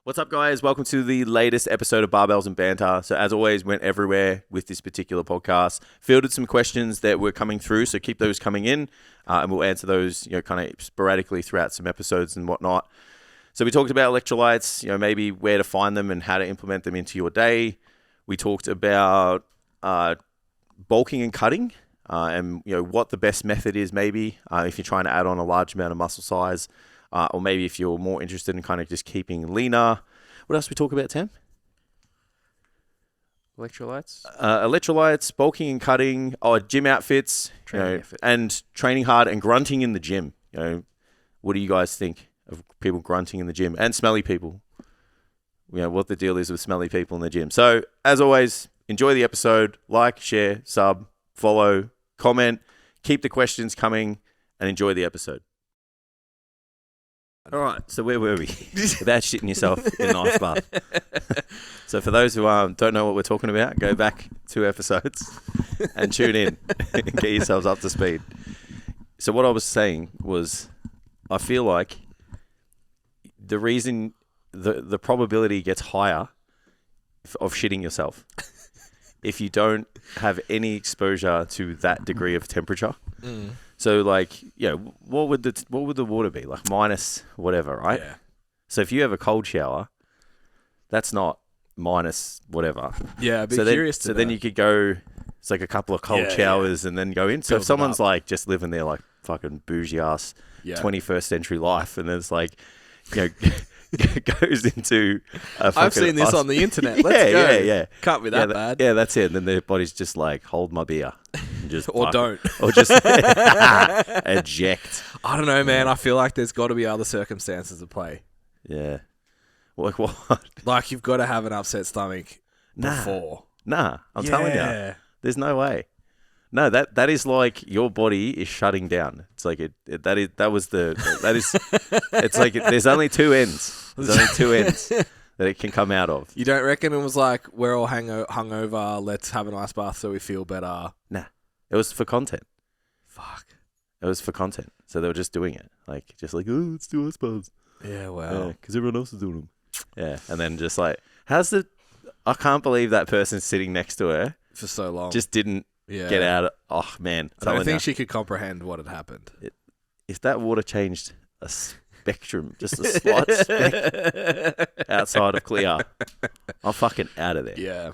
What's up, guys? Welcome to the latest episode of Barbells and Banter. So as always, went everywhere with this particular podcast. Fielded some questions that were coming through, so keep those coming in, and we'll answer those, kind of sporadically throughout some episodes and whatnot. So we talked about electrolytes, maybe where to find them and how to implement them into your day. We talked about bulking and cutting, and what the best method is, maybe if you're trying to add on a large amount of muscle size. Or maybe if you're more interested in kind of just keeping leaner. What else we talk about, Tam? Electrolytes? Electrolytes, bulking and cutting, gym outfits, and training hard and grunting in the gym. What do you guys think of people grunting in the gym and smelly people? What the deal is with smelly people in the gym. So, as always, enjoy the episode. Like, share, sub, follow, comment. Keep the questions coming and enjoy the episode. All right, so where were we? About shitting yourself in an ice bath. So for those who don't know what we're talking about, go back 2 episodes and tune in and get yourselves up to speed. So what I was saying was, I feel like the reason the probability gets higher of shitting yourself if you don't have any exposure to that degree of temperature. Mm. So what would the water be? Like minus whatever, right? Yeah. So if you have a cold shower, that's not minus whatever. Yeah, I'd be curious to know. Then you could go, it's like a couple of cold showers and then go in. So if someone's like just living their like fucking bougie ass 21st century life, and then it's like, goes into a fucking... I've seen this on the internet. Let's go. Yeah. Can't be that bad. Yeah, that's it. And then their body's just like, hold my beer. And just or don't. Or just eject. I don't know, man. I feel like there's got to be other circumstances at play. Yeah. Like what? Like you've got to have an upset stomach before. Nah, I'm telling you. There's no way. No, that is like your body is shutting down. It's like it's like there's only 2 ends. There's only 2 ends that it can come out of. You don't reckon it was like, we're all hungover, let's have an ice bath so we feel better? Nah, it was for content. Fuck. It was for content. So they were just doing it. Let's do ice baths. Yeah, wow. Because everyone else is doing them. Yeah, and then just like, I can't believe that person sitting next to her for so long just didn't get out. Oh, man. I don't think she could comprehend what had happened. If that water changed a spectrum, just a slight speck outside of clear, I'm fucking out of there. Yeah.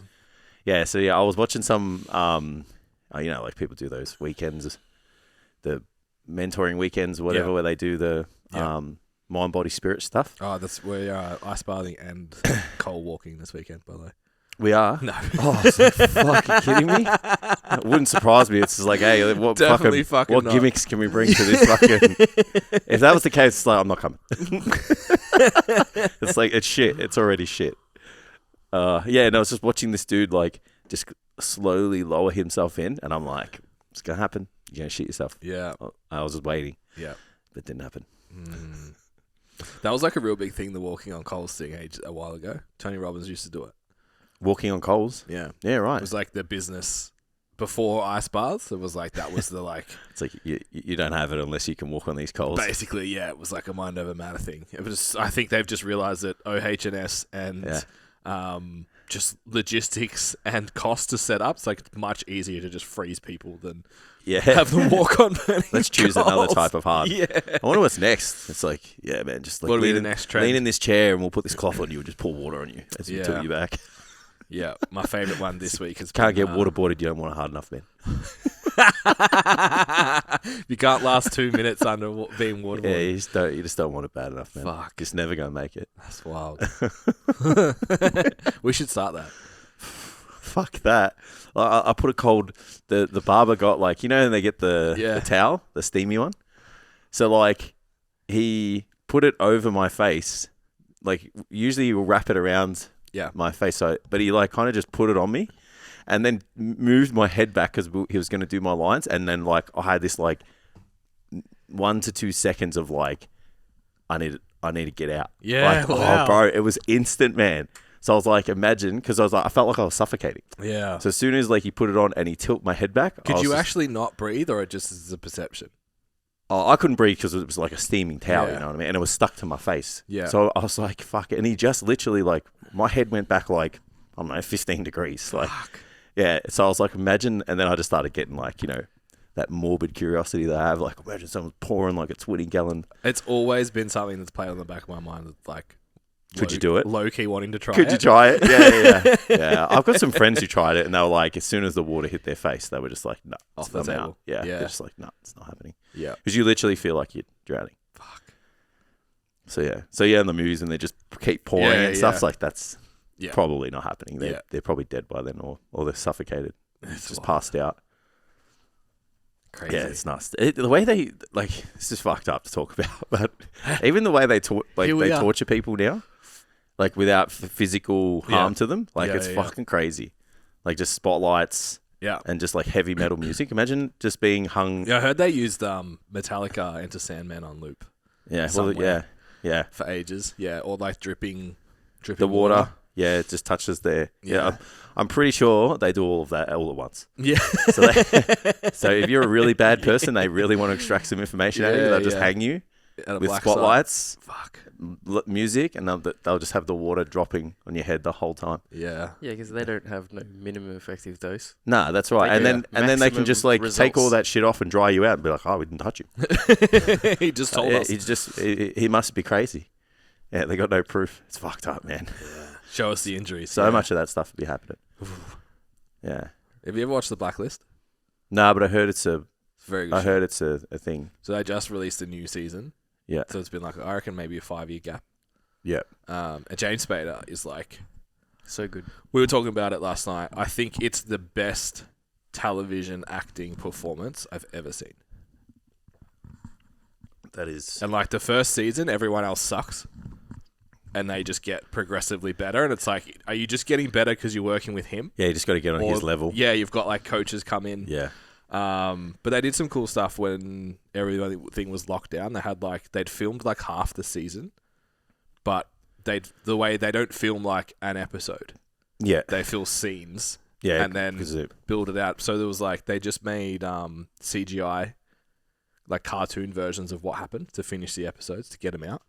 Yeah, so I was watching some, like people do those weekends, the mentoring weekends or whatever, where they do the mind, body, spirit stuff. Oh, we are ice bathing and coal walking this weekend, by the way. We are? No. Oh, fucking kidding me? It wouldn't surprise me. It's just like, hey, what gimmicks can we bring to this fucking... If that was the case, it's like, I'm not coming. It's like, it's shit. It's already shit. I was just watching this dude, like, just slowly lower himself in, and I'm like, it's going to happen. You're going to shit yourself. Yeah. I was just waiting. Yeah. But it didn't happen. Mm. That was like a real big thing, the walking on coals thing a while ago. Tony Robbins used to do it. Walking on coals? Yeah. Yeah, right. It was like the business before ice baths. It was like, that was the like... It's like you don't have it unless you can walk on these coals. Basically, yeah. It was like a mind over matter thing. It was. I think they've just realized that OH&S and just logistics and cost to set up, it's like much easier to just freeze people than have them walk on burning Let's choose coals. Another type of hard. Yeah. I wonder what's next. It's like, yeah, man, just like what will be the next trend? Lean in this chair and we'll put this cloth on you and just pour water on you as we tilt you back. Yeah, my favourite one this week is... Can't get waterboarded, you don't want it hard enough, man. You can't last 2 minutes under being waterboarded. Yeah, you just don't want it bad enough, man. Fuck. Just never going to make it. That's wild. We should start that. Fuck that. I put a cold... The barber got like... they get the towel, the steamy one? So like, he put it over my face. Like, usually he will wrap it around... my face. But he like kind of just put it on me and then moved my head back because he was going to do my lines. And then like I had this like 1 to 2 seconds of like, I need to get out. Yeah. Like, oh, bro, it was instant, man. So I was like, imagine, because I felt like I was suffocating. Yeah. So as soon as like he put it on and he tilted my head back. Could you actually not breathe, or it just is a perception? Oh, I couldn't breathe because it was like a steaming towel, Yeah. you know what I mean? And it was stuck to my face. Yeah. So I was like, fuck it. And he just literally like, my head went back like, I don't know, 15 degrees. Like, yeah. So I was like, imagine. And then I just started getting like, you know, that morbid curiosity that I have. Like, imagine someone's pouring like a 20-gallon. It's always been something that's played on the back of my mind. That's like, Could you do it? Low-key wanting to try it. Could you try it? Yeah. Yeah. I've got some friends who tried it and they were like, as soon as the water hit their face, they were just like, no, Off the table. out. Yeah. Yeah. They're just like, no, it's not happening. Yeah. Because you literally feel like you're drowning. Fuck. So yeah, in the movies and they just keep pouring and stuff. It's like that's probably not happening. They're probably dead by then, or they're suffocated, just passed out. Crazy. Yeah, it's nuts. The way they like, this is fucked up to talk about, but even the way they torture people now, like without physical harm to them, like it's fucking crazy. Like just spotlights. Yeah. And just like heavy metal music. Imagine just being hung. Yeah, I heard they used Metallica Enter Sandman on loop. Yeah. Well, yeah. For ages. Yeah. Or like dripping the water. Yeah, it just touches there. Yeah. I'm pretty sure they do all of that all at once. Yeah. So if you're a really bad person, they really want to extract some information out of you, they'll just hang you with spotlights, music, and they'll just have the water dropping on your head the whole time. Yeah. Yeah, because they don't have no minimum effective dose. Nah, that's right. And then they can just like take all that shit off and dry you out and be like, oh, we didn't touch you. He just told us. He must be crazy. Yeah, they got no proof. It's fucked up, man. Yeah. Show us the injuries. So much of that stuff would be happening. Yeah. Have you ever watched The Blacklist? Nah, but I heard it's a very good. I heard it's a thing. So they just released a new season. Yeah. So it's been like, I reckon maybe a 5-year gap. Yeah. And James Spader is like so good. We were talking about it last night. I think it's the best television acting performance I've ever seen. That is. And like the first season, everyone else sucks. And they just get progressively better. And it's like, are you just getting better because you're working with him? Yeah, you just got to get on his level. Yeah, you've got like coaches come in. Yeah. But they did some cool stuff when everything was locked down. They'd filmed like half the season, but the way they don't film like an episode. Yeah. They film scenes. Yeah. And then build it out. So there was like, they just made CGI, like cartoon versions of what happened to finish the episodes to get them out.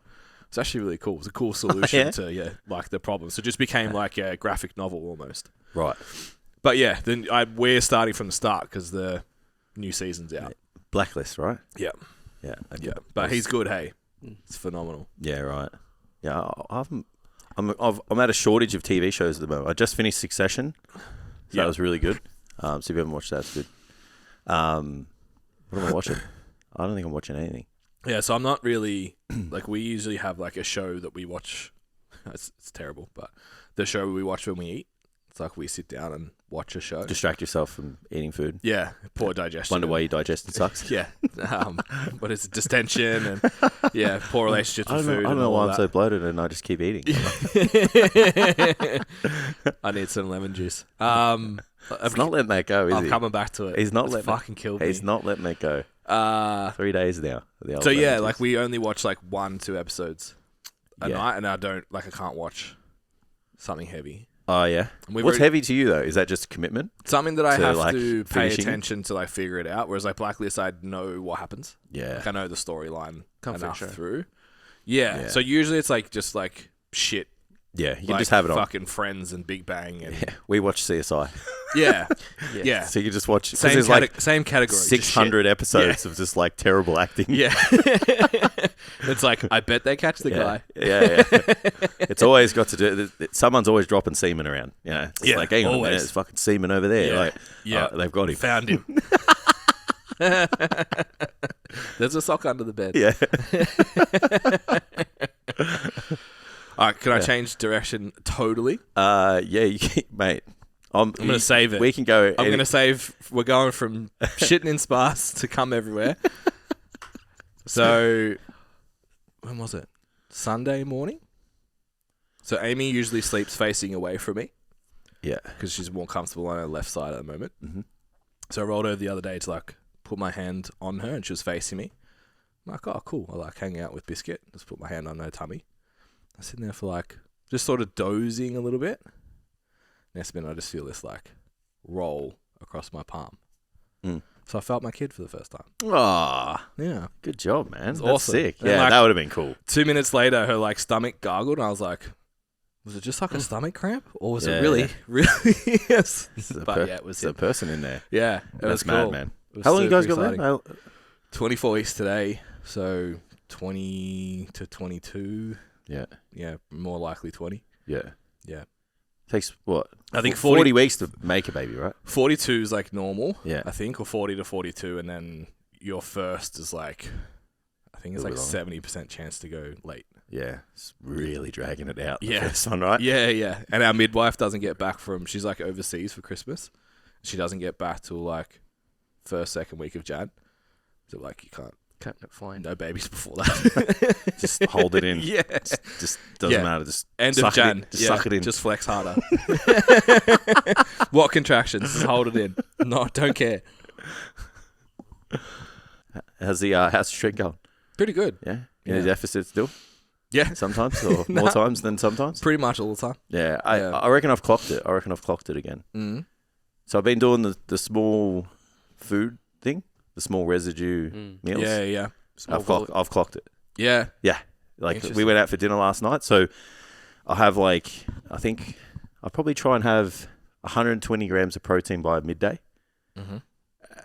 It's actually really cool. It's a cool solution to like the problem. So it just became like a graphic novel almost. Right. But yeah, then we're starting from the start because the new season's out. Blacklist, right? Yeah. Yeah. Yeah. But he's good, hey. It's phenomenal. Yeah, right. Yeah, I'm at a shortage of TV shows at the moment. I just finished Succession. So that was really good. So if you haven't watched that, it's good. What am I watching? I don't think I'm watching anything. Yeah, so I'm not really like, we usually have like a show that we watch. It's terrible, but the show we watch when we eat. It's like we sit down and watch a show. Distract yourself from eating food. Yeah, poor digestion. Wonder why your digestion sucks. Yeah, but it's distension and poor relationships with food. I don't know why I'm so bloated and I just keep eating. I need some lemon juice. It's not letting that go, is he? I'm coming back to it. He's not letting fucking killed me. He's not letting that go. 3 days now. So yeah, like we only watch like 1-2 episodes a night, and I can't watch something heavy. Oh yeah. What's heavy to you though? Is that just commitment? Something that I have to pay attention to like figure it out. Whereas like Blacklist, I know what happens. Yeah. Like I know the storyline enough through. Yeah. So usually it's like just like shit. Yeah, you can just have it on. Fucking Friends and Big Bang. And we watch CSI. Yeah. So you can just watch. Same category. 600 episodes of just like terrible acting. Yeah. It's like, I bet they catch the guy. Yeah. It's always got to do. Someone's always dropping semen around. You know, it's like, hang on a minute, there's fucking semen over there. They've got him. Found him. There's a sock under the bed. Yeah. All right, can I change direction totally? Yeah, you can, mate. I'm going to save it. We can go. I'm going to save. We're going from shitting in spas to come everywhere. So, when was it? Sunday morning? So, Amy usually sleeps facing away from me. Yeah. Because she's more comfortable on her left side at the moment. Mm-hmm. So, I rolled over the other day to like put my hand on her and she was facing me. I'm like, oh, cool. I like hanging out with Biscuit. Just put my hand on her tummy. I'm sitting there for like, just sort of dozing a little bit. Next minute, I just feel this like roll across my palm. So I felt my kid for the first time. Ah, Yeah. good job, man. That's awesome. sick. And Yeah, like- that would have been cool. 2 minutes later, her like stomach gargled, and I was like, was it just like a stomach cramp, or was it really, really? Yes. But yeah, it was There's a it. person in there. Yeah, it was That's mad, cool. man. It was How long you guys super got exciting. there? 24 weeks today, so 20 to 22. Yeah. Yeah, more likely 20. Yeah. Yeah. Takes what? I think 40 weeks to make a baby, right? 42 is like normal, Yeah. I think, or 40 to 42, and then your first is like, I think it's A like little 70% chance to go late. Yeah. It's really dragging it out. Yeah. The first one, right? Yeah, yeah. And our midwife doesn't get back she's like overseas for Christmas. She doesn't get back till like second week of Jan. So like you can't Fine. no babies before that. Just hold it in. Yeah. Just doesn't Yeah. matter. Just End suck of Jan. It in. Just Yeah, suck it in. Just flex harder. What contractions? Just hold it in. No, don't care. How's the streak going? Pretty good. Yeah. In a Yeah. deficit still? Yeah. Sometimes or more times than sometimes? Pretty much all the time. Yeah. Yeah. I reckon I've clocked it. I reckon I've clocked it again. Mm-hmm. So I've been doing the small food thing, the small residue meals. Yeah, yeah. I've clocked it. Yeah. Yeah. Like we Interesting. went out for dinner last night, so I have I think I'll probably try and have 120 grams of protein by midday, Mm-hmm.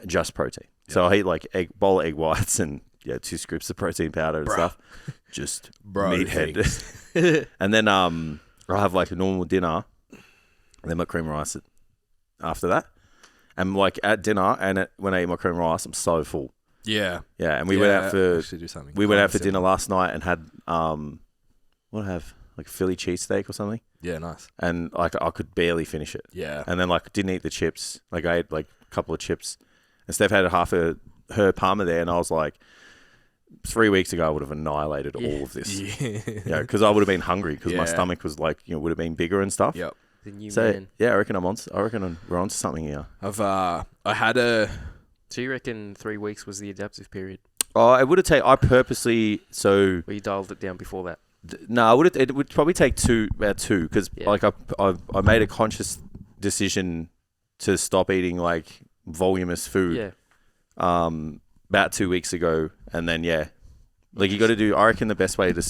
just protein. So I eat like bowl of egg whites and 2 scoops of protein powder and Bruh. stuff. Just Bro meathead. And then I'll have like a normal dinner, and then my cream rice after that. And like at dinner and when I eat my cream rice, I'm so full. Yeah. Yeah, and we went out for actually do something. we went out for Simple. dinner last night and had what I have like Philly cheesesteak or something, Yeah, nice. and like I could barely finish it. Yeah. And then like didn't eat the chips. Like I ate like a couple of chips, and Steph had half of her parma there, and I was like, 3 weeks ago I would have annihilated all of this. Yeah. Because I would have been hungry because my Yeah. stomach was like would have been bigger and stuff. Yep. The new So man. yeah, I reckon we're onto something here. I had a So you reckon 3 weeks was the adaptive period? Oh, it would have taken. I purposely Or you dialed it down before that? No, it would probably take about 2 because Yeah. like I made a conscious decision to stop eating like voluminous food Yeah. about 2 weeks ago, and then like you got to do. I reckon the best way to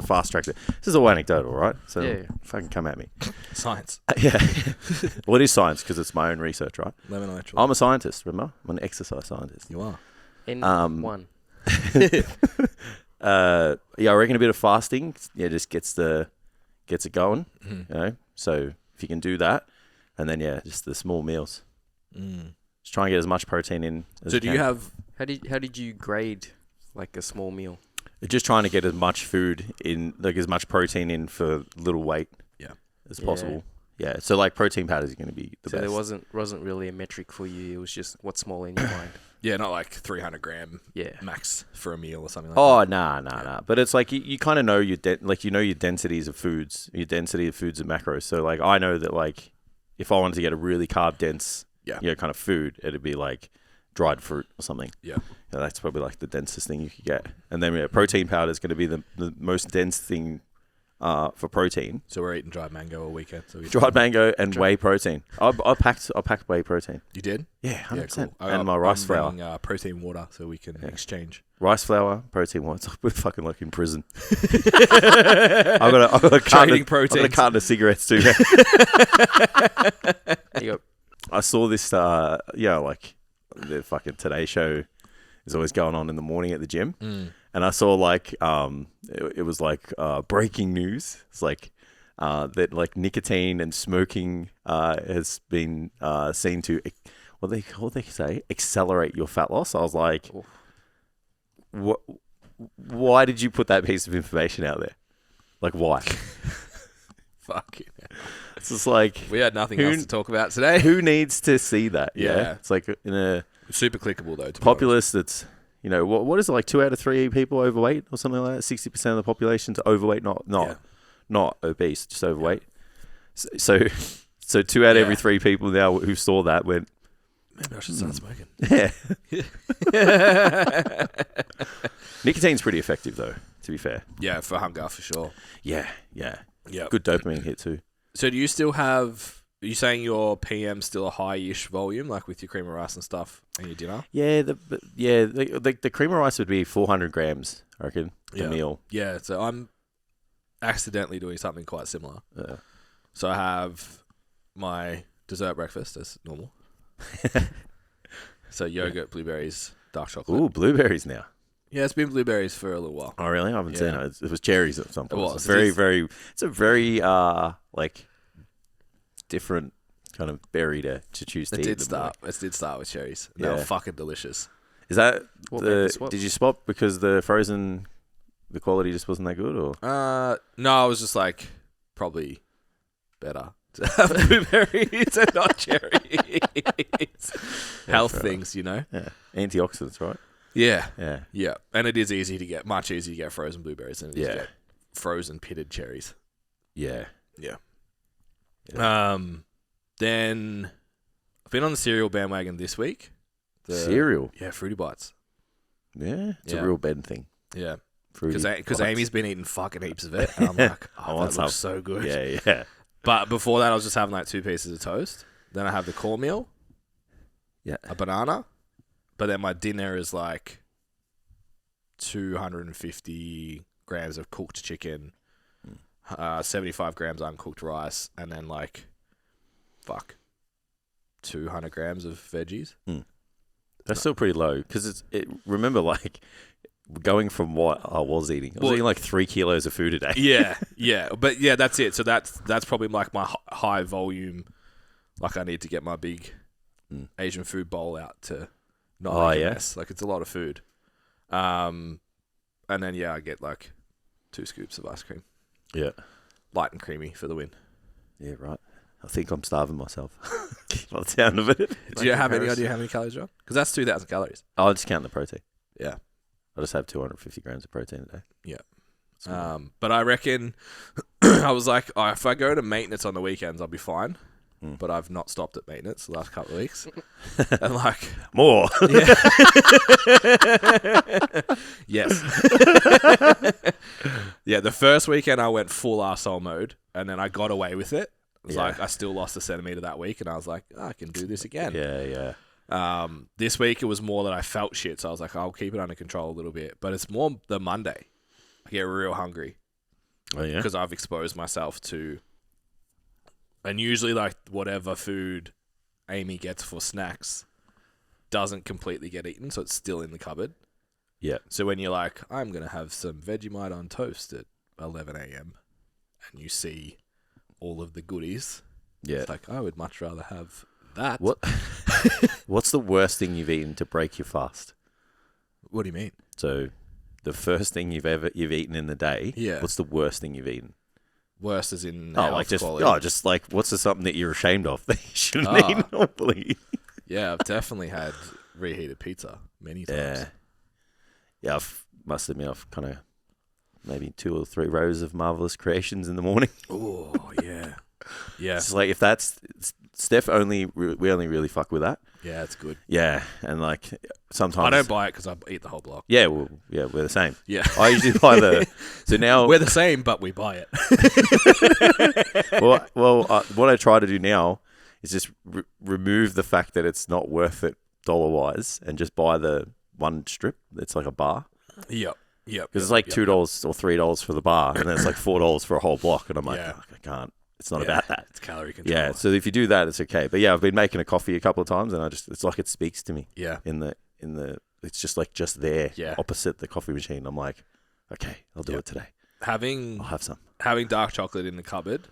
fast track it. This is all anecdotal, right? So Yeah. fucking come at me. science. Yeah, well it is science because it's my own research, right? Lemon electrolyte. I'm a scientist. Remember, I'm an exercise scientist. You are. N1. I reckon a bit of fasting, just gets it going. Mm-hmm. You know, so if you can do that, and then just the small meals, Mm. just try and get as much protein in. As So you do you can. have? How did you grade like a small meal? Just trying to get as much food in, like as much protein in for little weight, Yeah. as Yeah. possible. Yeah, so like protein powders are going to be the So best. there wasn't really a metric for you. It was just what's small in your mind. Yeah, not like 300 gram Yeah. max for a meal or something like Oh that. nah. But it's like you kind of know your your densities of foods, your density of foods and macros. So like I know that like if I wanted to get a really carb dense, kind of food, it'd be like dried fruit or something. Yeah. That's probably like the densest thing you could get. And then protein powder is going to be the most dense thing for protein. So we're eating dried mango all weekend. So Dried mango and whey protein. I packed whey protein. You did? Yeah, 100%. Cool. And my rice flour. Bringing, protein water so we can exchange. Rice flour, protein water. It's like we're fucking like in prison. I've got a Trading carton of cigarettes too. You got I saw this, like the fucking Today Show is always going on in the morning at the gym. And I saw like, it was like breaking news. It's like that like nicotine and smoking has been seen to, what they say, accelerate your fat loss. I was like, what? Why did you put that piece of information out there? Like, why? Fuck. It's just like, We had nothing Who- else to talk about today. who needs to see that? Yeah. It's like in a Super clickable though. To be populace that's, what is it, like 2 out of 3 people overweight or something like that? 60% of the population's overweight, not obese, just overweight. So 2 out of every 3 people now who saw that went, honest. Maybe I should start smoking. yeah. Nicotine's pretty effective though, to be fair. Yeah, for hunger for sure. Yeah. Yeah. Good dopamine hit too. So do you still have Are you saying your PM still a high-ish volume, like with your cream of rice and stuff, and your dinner? Yeah, the cream of rice would be 400 grams, I reckon, the meal. Yeah, so I'm accidentally doing something quite similar. So I have my dessert breakfast as normal. So yogurt, blueberries, dark chocolate. Ooh, blueberries now. Yeah, it's been blueberries for a little while. Oh, really? I haven't seen it. It was cherries at some point. It was. It's it's a very, like, different kind of berry to choose to eat. It did start with cherries. They were fucking delicious. Is that What made this did you swap because the quality just wasn't that good, or? No, I was just like, probably better to have blueberries and not cherries. Health things, you know? Yeah. Antioxidants, right? Yeah. Yeah. Yeah. And it is much easier to get frozen blueberries than it is to get frozen pitted cherries. Yeah. Yeah. Then I've been on the cereal bandwagon this week. Cereal? Yeah, Fruity Bites. Yeah. It's a real Ben thing. Yeah. Fruity Because Bites. Amy's been eating fucking heaps of it. And I'm like, I want that some. looks so good. Yeah. But before that, I was just having like 2 pieces of toast. Then I have the cornmeal. Yeah. A banana. But then my dinner is like 250 grams of cooked chicken, 75 grams uncooked rice, and then like, 200 grams of veggies. That's still pretty low because remember, like, going from what I was eating, I was eating like 3 kilos of food a day. Yeah. But yeah, that's it. So that's probably like my high volume. Like I need to get my big Asian food bowl out to not make a mess. Like it's a lot of food. And then I get like 2 scoops of ice cream. Yeah. Light and creamy for the win. Yeah, right. I think I'm starving myself by the sound of it. Do you have any idea how many calories you're on? Because that's 2,000 calories. I'll just count the protein. Yeah. I'll just have 250 grams of protein a day. Yeah. But I reckon I was like, if I go to maintenance on the weekends, I'll be fine. But I've not stopped at maintenance the last couple of weeks. And like more. Yeah. Yes. Yeah, the first weekend I went full arsehole mode and then I got away with it. It was like I still lost a centimeter that week and I was like, I can do this again. Yeah. This week it was more that I felt shit, so I was like, I'll keep it under control a little bit. But it's more the Monday. I get real hungry. Oh yeah. Because I've exposed myself to, and usually like whatever food Amy gets for snacks doesn't completely get eaten, so it's still in the cupboard. Yeah. So when you're like, I'm gonna have some Vegemite on toast at 11 a.m. and you see all of the goodies, it's like I would much rather have that. What's the worst thing you've eaten to break your fast? What do you mean? So, the first thing you've eaten in the day. Yeah. What's the worst thing you've eaten? Worst as in just like what's something that you're ashamed of that you shouldn't eat normally? Yeah, I've definitely had reheated pizza many times. Yeah. Must admit, I've kind of maybe 2 or 3 rows of Marvelous Creations in the morning. Oh yeah, yeah. It's like if that's Steph we only really fuck with that. Yeah, it's good. Yeah, and like sometimes I don't buy it because I eat the whole block. Yeah, we're the same. Yeah, I usually buy so now we're the same, but we buy it. What I try to do now is just remove the fact that it's not worth it dollar-wise and just buy the one strip. It's like a bar. Yep. Because it's like $2 or $3 for the bar, and then it's like $4 for a whole block, and I'm like, I can't. It's not about that. It's calorie control. Yeah, so if you do that, it's okay. But yeah, I've been making a coffee a couple of times, and it's like it speaks to me. Yeah. It's just there, yeah, opposite the coffee machine. I'm like, okay, I'll do it today. I'll have some. Having dark chocolate in the cupboard.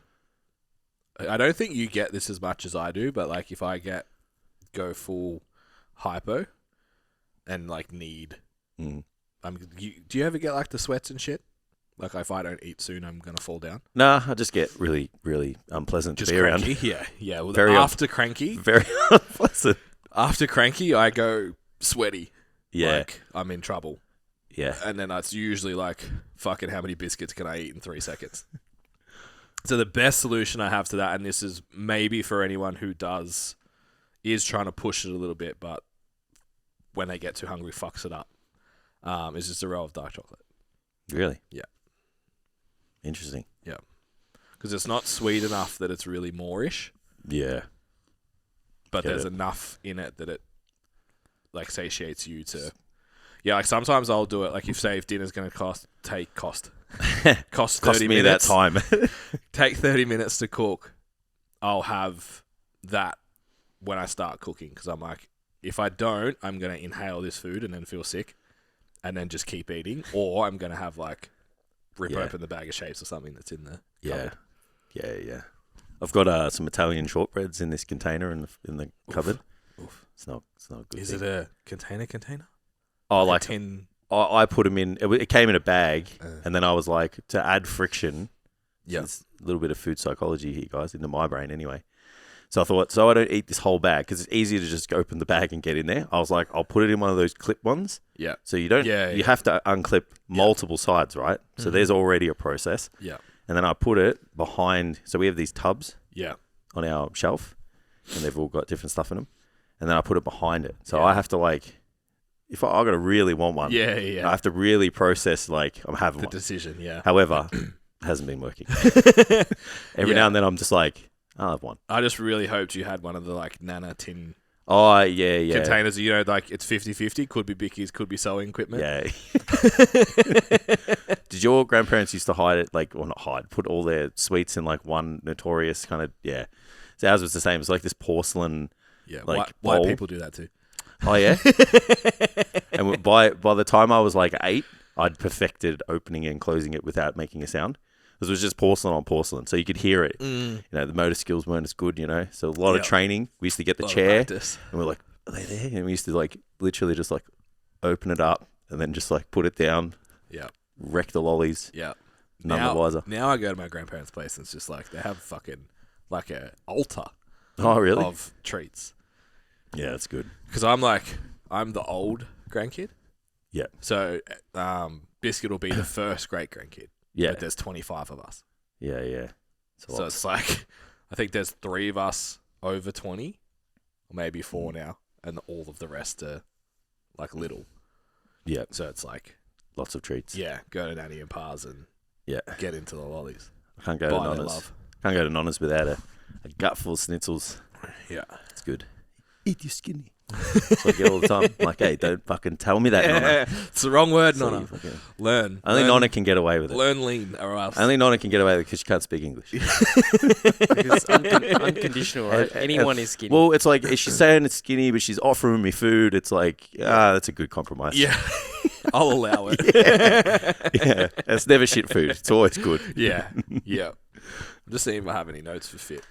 I don't think you get this as much as I do, but like if I go full hypo and like need, do you ever get like the sweats and shit? Like if I don't eat soon, I'm gonna fall down. Nah, I just get really, really unpleasant just to be cranky. around. Yeah. Well, very after cranky, very unpleasant. After cranky, I go sweaty. Yeah, like I'm in trouble. Yeah, and then it's usually like, fucking, how many biscuits can I eat in 3 seconds? So the best solution I have to that, and this is maybe for anyone who is trying to push it a little bit, but when they get too hungry, fucks it up, is just a row of dark chocolate. Really? Yeah. Interesting. Yeah. Because it's not sweet enough that it's really moreish. Yeah. But Get there's it. enough in it that it like satiates you to. Yeah, like sometimes I'll do it. Like if dinner's going to cost 30 Cost minutes. me that time. Take 30 minutes to cook. I'll have that when I start cooking because I'm like, if I don't, I'm going to inhale this food and then feel sick and then just keep eating. Or I'm going to have like rip open the bag of shapes or something that's in the cupboard. Yeah. I've got some Italian shortbreads in this container in the cupboard. Oof. It's not a good Is thing. it a container? Oh, A like tin? I put them in. It came in a bag, and then I was like, to add friction. Yeah. There's a little bit of food psychology here, guys, into my brain anyway. So I thought, so I don't eat this whole bag because it's easier to just open the bag and get in there. I was like, I'll put it in one of those clip ones. Yeah. So you don't. You have to unclip multiple sides, right? So there's already a process. Yeah. And then I put it behind. So we have these tubs. Yeah. On our shelf, and they've all got different stuff in them. And then I put it behind it. So I have to like, if I gotta really want one, I have to really process like I'm having the one. decision. Yeah. However, it hasn't been working. Every now and then I'm just like, I'll have one. I just really hoped you had one of the like Nana tin Oh yeah. containers. You know, like it's 50-50. Could be Bickies, could be sewing equipment. Yeah. Did your grandparents used to hide it, like, or not hide, put all their sweets in like one notorious kind of, So ours was the same. It's like this porcelain, Yeah. like white bowl. people do that too. Oh yeah. And by the time I was like 8, I'd perfected opening and closing it without making a sound. Because it was just porcelain on porcelain, so you could hear it. You know, the motor skills weren't as good. You know, so a lot of training. We used to get the chair, and we're like, "Are they there?" And we used to like literally just like open it up and then just like put it down. Yeah. Wreck the lollies. Yeah. None the wiser. Now I go to my grandparents' place and it's just like they have fucking like a altar. Oh really? Of treats. Yeah, that's good. Because I'm the old grandkid. Yeah. So Biscuit will be the first great grandkid. Yeah. But there's 25 of us. Yeah. So it's like, I think there's 3 of us over 20, or maybe 4 now, and all of the rest are like little. Yeah. So it's like, lots of treats. yeah, go to Nanny and Pa's and get into the lollies. I can't go to Nonna's. Can't go to Nonna's without a gut full of schnitzels. Yeah. It's good. Eat your skinny. That's what I get all the time. I'm like, hey, don't fucking tell me that, Nonna. It's the wrong word, So Nonna. you fucking- Learn. Only Nonna can get away with it. Learn lean, or else. Only Nonna can get away with it because she can't speak English. It's unconditional, right? Anyone is skinny. Well, it's like, she's saying it's skinny, but she's offering me food. It's like, that's a good compromise. Yeah. I'll allow it. Yeah. It's never shit food. It's always good. Yeah. I'm just seeing if I have any notes for fit.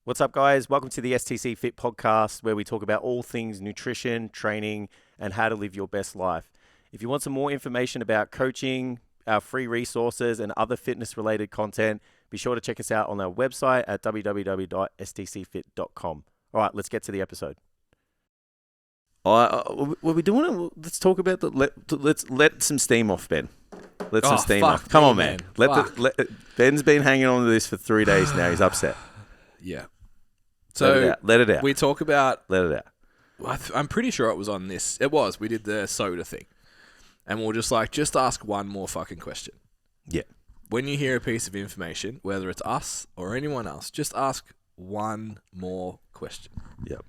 What's up, guys? Welcome to the STCfit podcast, where we talk about all things nutrition, training, and how to live your best life. If you want some more information about coaching, our free resources, and other fitness-related content, be sure to check us out on our website at www.stcfit.com. All right, let's get to the episode. What are we doing? Let's talk about let's let some steam off, Ben. Let some steam off. Come on, man. Ben's been hanging on to this for 3 days now. He's upset. Yeah. So let it out. We talk about. Let it out. I'm pretty sure it was on this. It was. We did the soda thing, and we'll just ask one more fucking question. Yeah. When you hear a piece of information, whether it's us or anyone else, just ask one more question. Yep.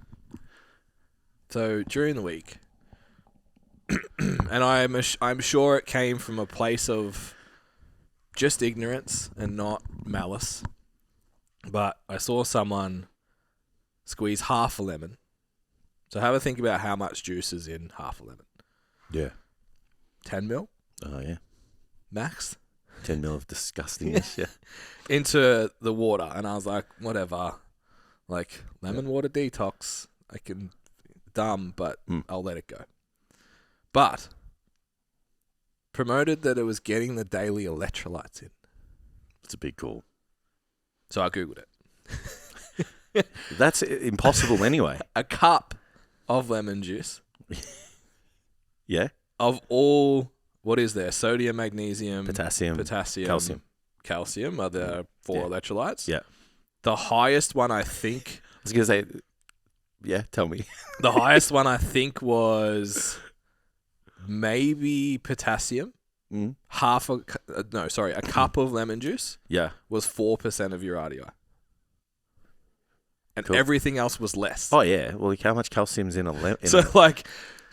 So during the week, and I'm sure it came from a place of just ignorance and not malice, but I saw someone squeeze half a lemon. So have a think about how much juice is in half a lemon. Yeah. 10 mil? Oh, yeah. Max? 10 mil of disgustingness, yeah. Into the water. And I was like, whatever. Like, lemon water detox. I can... Dumb, but I'll let it go. But promoted that it was getting the daily electrolytes in. It's a big call. So I Googled it. That's impossible anyway. A cup of lemon juice. Yeah. Of all, what is there? Sodium, magnesium, Potassium, calcium are the 4 electrolytes. Yeah. The highest one, I think... I was going to say, yeah, tell me. The highest one, I think, was maybe potassium. A cup of lemon juice Yeah. was 4% of your RDI. and Cool. everything else was less. Oh yeah. Well, how much calcium's in a lemon? So like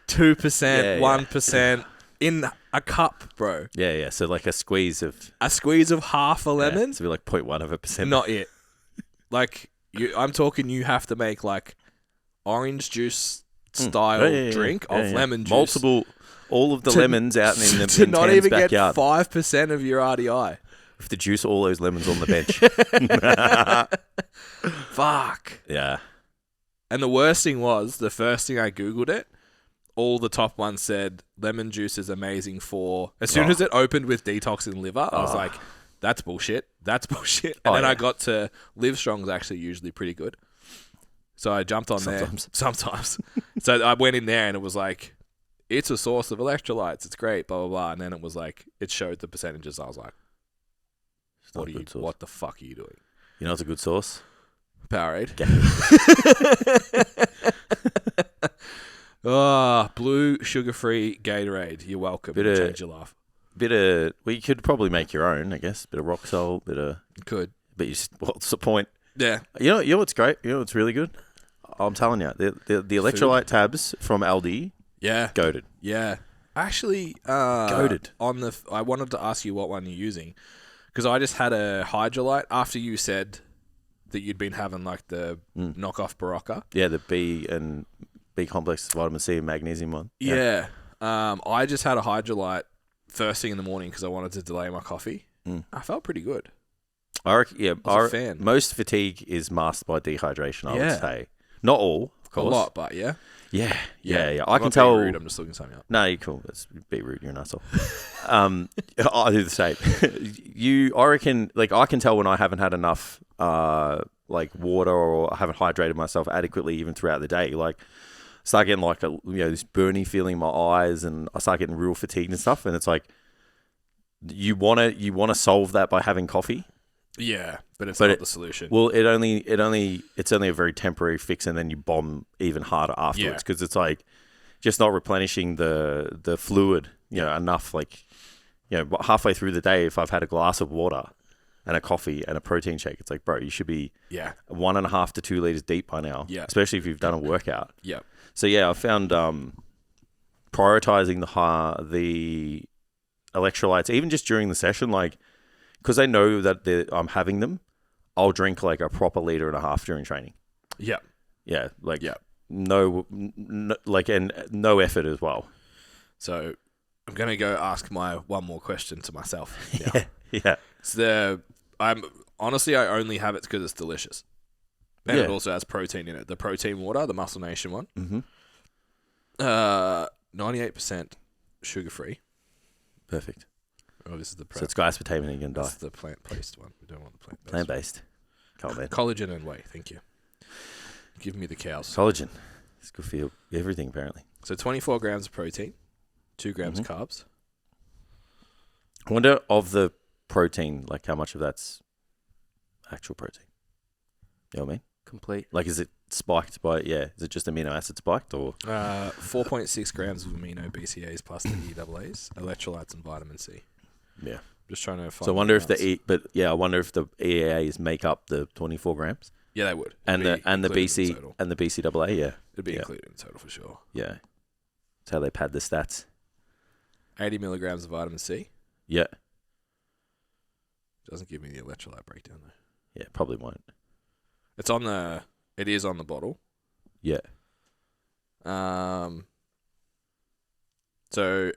2%, Yeah, 1% in a cup, bro. Yeah. So like a squeeze of A squeeze of half a lemon, so be like 0.1%. not it. Like I'm talking, you have to make like orange juice style drink of lemon juice. All of the lemons out in the to in not Tam's even backyard. get 5% of your RDI. With the juice, all those lemons on the bench. Fuck. Yeah. And the worst thing was, the first thing I Googled it, all the top ones said lemon juice is amazing for... As soon as it opened with detoxing liver, I was like, that's bullshit. That's bullshit. And then I got to Livestrong's actually usually pretty good. So I jumped on there. Sometimes. So I went in there and it was like, it's a source of electrolytes. It's great, blah, blah, blah. And then it was like, it showed the percentages. I was like, what the fuck are you doing? You know what's a good sauce? Powerade. Blue sugar-free Gatorade. You're welcome. Change your life. You could probably make your own, I guess. Bit of rock salt, Could. But what's the point? Yeah. You know what's great? You know what's really good? I'm telling you, the electrolyte tabs from Aldi. Yeah. Goated. Yeah. Actually, Goated. I wanted to ask you what one you're using, because I just had a Hydrolyte after you said that you'd been having like the knockoff Barocca. Yeah, the B complex, vitamin C and magnesium one. Yeah. I just had a Hydrolyte first thing in the morning because I wanted to delay my coffee. I felt pretty good. I was a fan. Most fatigue is masked by dehydration, I would say. Not all, of course. A lot, but yeah. Yeah. I I'm can not tell. being rude, I'm just looking something up. No, you're cool. That's be rude. You're an asshole. I do the same. I reckon, like, I can tell when I haven't had enough, like, water, or I haven't hydrated myself adequately even throughout the day. Like, I start getting like this burny feeling in my eyes, and I start getting real fatigued and stuff. And it's like, you wanna solve that by having coffee. Yeah, but it's not the solution. Well, it's only a very temporary fix, and then you bomb even harder afterwards, because it's like just not replenishing the fluid, enough. Like, halfway through the day, if I've had a glass of water and a coffee and a protein shake, it's like, bro, you should be 1.5 to 2 liters deep by now. Yeah, especially if you've done a workout. Yeah. So I found prioritizing the electrolytes even just during the session, like, because I know that I'm having them, I'll drink like a proper 1.5 liters during training. Yeah. Yeah. Like, no, and no effort as well. So I'm going to go ask my one more question to myself. Yeah. So I only have it because it's delicious. And it also has protein in it. The protein water, the Muscle Nation one. 98% sugar-free. Perfect. Oh, this is the prep. So it's aspartame and you're going to die. That's the plant-based one. We don't want the plant-based. Plant-based. Collagen and whey. Thank you. Give me the cows. Collagen. It's good for everything, apparently. So 24 grams of protein, 2 grams of carbs. I wonder of the protein, like how much of that's actual protein? You know what I mean? Complete. Like, is it spiked by, is it just amino acid spiked, or? 4.6 grams of amino BCAAs plus the EAAs, electrolytes and vitamin C. Yeah. Just trying to find. So I wonder if I wonder if the EAAs make up the 24 grams. Yeah, they would. And the BCAA, yeah. It'd be included in total for sure. Yeah. That's how they pad the stats. 80 milligrams of vitamin C. Yeah. Doesn't give me the electrolyte breakdown though. Yeah, probably won't. It is on the bottle. Yeah. So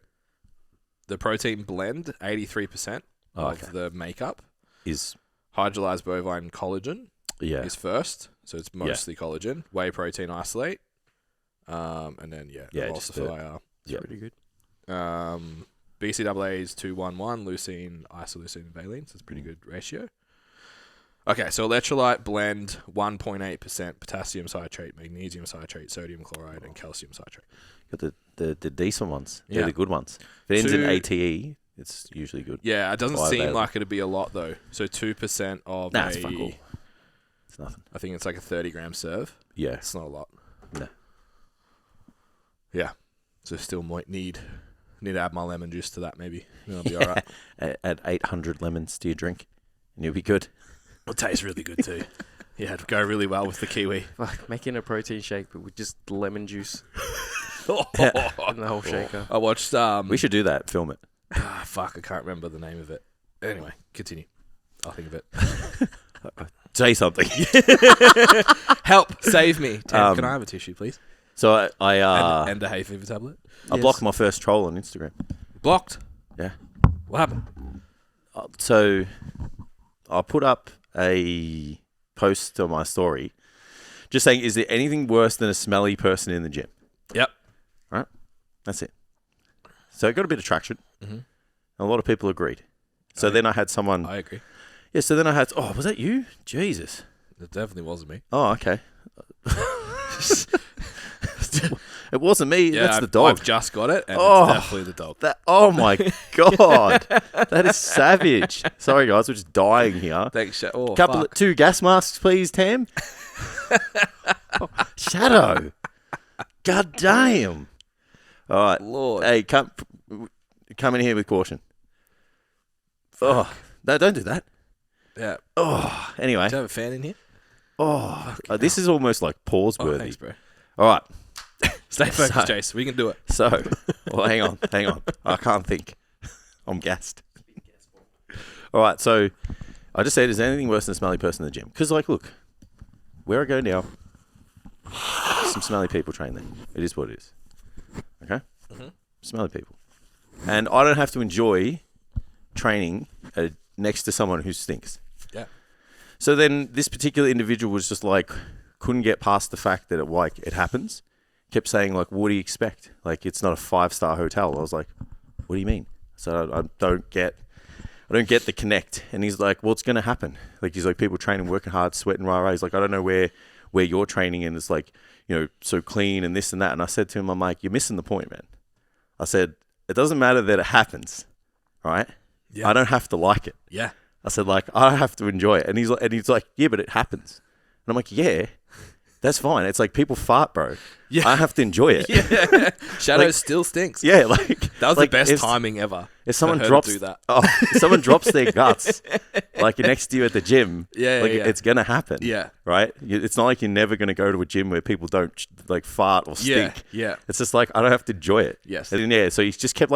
the protein blend, 83% of the makeup is hydrolyzed bovine collagen. Yeah. Is first, so it's mostly collagen, whey protein isolate, and then emulsifier. It's pretty good. BCAA is 211, leucine, isoleucine, and valine, so it's a pretty good ratio. Okay, so electrolyte blend 1.8% potassium citrate, magnesium citrate, sodium chloride, and calcium citrate. Got the decent ones. They're the good ones. If it ends in ATE, it's usually good. Yeah, it doesn't seem like it'd be a lot though. So 2% of it's fuck all. It's nothing. I think it's like a 30-gram serve. Yeah. It's not a lot. No. Yeah. So still might need to add my lemon juice to that maybe. I'll be all right. Add 800 lemons to your drink and you'll be good. It tastes really good too. Yeah, it'd go really well with the kiwi. Like making a protein shake, but with just lemon juice and the whole shaker. I watched. We should do that. Film it. Fuck, I can't remember the name of it. Anyway, continue. I'll think of it. Say something. Help! Save me. Tam, can I have a tissue, please? So I And a hay fever tablet. I blocked my first troll on Instagram. Blocked. Yeah. What happened? So I put up a post on my story just saying, is there anything worse than a smelly person in the gym? Yep. Right? That's it. So it got a bit of traction. Mm-hmm. A lot of people agreed. So then I had someone... I agree. Yeah, so then I had... Oh, was that you? Jesus. It definitely wasn't me. Oh, okay. It wasn't me. Yeah, that's the dog. I've just got it, and it's definitely the dog. Oh, my God. That is savage. Sorry, guys. We're just dying here. Thanks, Two gas masks, please, Tam. Shadow. God damn. All right. Lord. Hey, come in here with caution. Oh, no, don't do that. Yeah. Oh, anyway. Do you have a fan in here? This is almost like pause-worthy. Thanks, bro. All right. Stay focused, Jace. We can do it. So, well, hang on. I can't think. I'm gassed. All right, so I just said, is there anything worse than a smelly person in the gym? Because, like, look, where I go now, some smelly people train there. It is what it is. Okay? Mm-hmm. Smelly people. And I don't have to enjoy training next to someone who stinks. Yeah. So then this particular individual was just like, couldn't get past the fact that it happens. Kept saying, like, what do you expect? Like, it's not a 5-star hotel. I was like, what do you mean? So I don't get the connect. And he's like, well, it's going to happen. Like, he's like, people training, working hard, sweating, rah. He's like, I don't know where you're training, and it's like, so clean and this and that. And I said to him, I'm like, you're missing the point, man. I said, it doesn't matter that it happens, right? Yeah. I don't have to like it. Yeah. I said, like, I have to enjoy it. And he's like, yeah, but it happens. And I'm like, yeah, that's fine. It's like people fart, bro. Yeah. I have to enjoy it. Yeah. Shadow still stinks. Yeah, like that was like the best timing ever. If someone do that. If someone drops their guts, like next to you at the gym, it's gonna happen. Yeah. Right. It's not like you're never gonna go to a gym where people don't like fart or stink. Yeah. It's just like I don't have to enjoy it. Yes. And yeah. So he just kept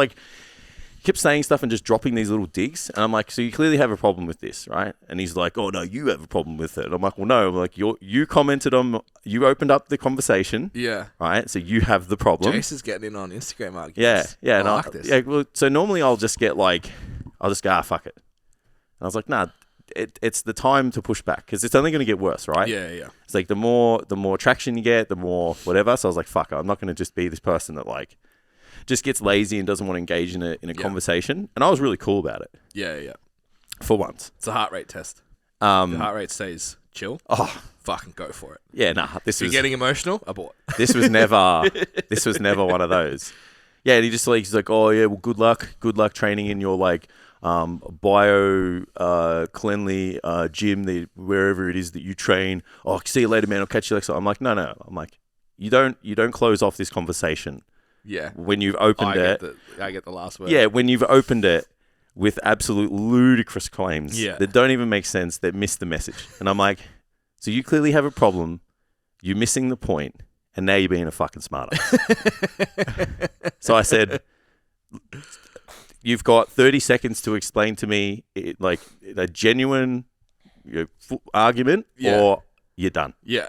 saying stuff and just dropping these little digs. And I'm like, so you clearly have a problem with this, right? And he's like, oh, no, you have a problem with it. And I'm like, well, no. I'm like, you commented on, you opened up the conversation. Yeah. Right? So you have the problem. Jace is getting in on Instagram arguments. Yeah. I and like this. Yeah, well, so normally I'll just go, fuck it. And I was like, nah, it's the time to push back because it's only going to get worse, right? Yeah. It's like the more traction you get, the more whatever. So I was like, fuck it. I'm not going to just be this person that like, just gets lazy and doesn't want to engage in a conversation. And I was really cool about it. Yeah. For once. It's a heart rate test. The heart rate stays chill. Oh, fucking go for it. Yeah, nah. You're getting emotional? Abort. This was never one of those. Yeah, and he's like, oh yeah, well, good luck training in your like bio cleanly gym, wherever it is that you train. Oh, see you later, man. I'll catch you next time. I'm like, no. I'm like, you don't close off this conversation. Yeah. When you've opened it. I get the last word. Yeah, when you've opened it with absolute ludicrous claims that don't even make sense, that miss the message. And I'm like, so you clearly have a problem, you're missing the point, and now you're being a fucking smartass. So I said, you've got 30 seconds to explain to me like a genuine argument or you're done. Yeah.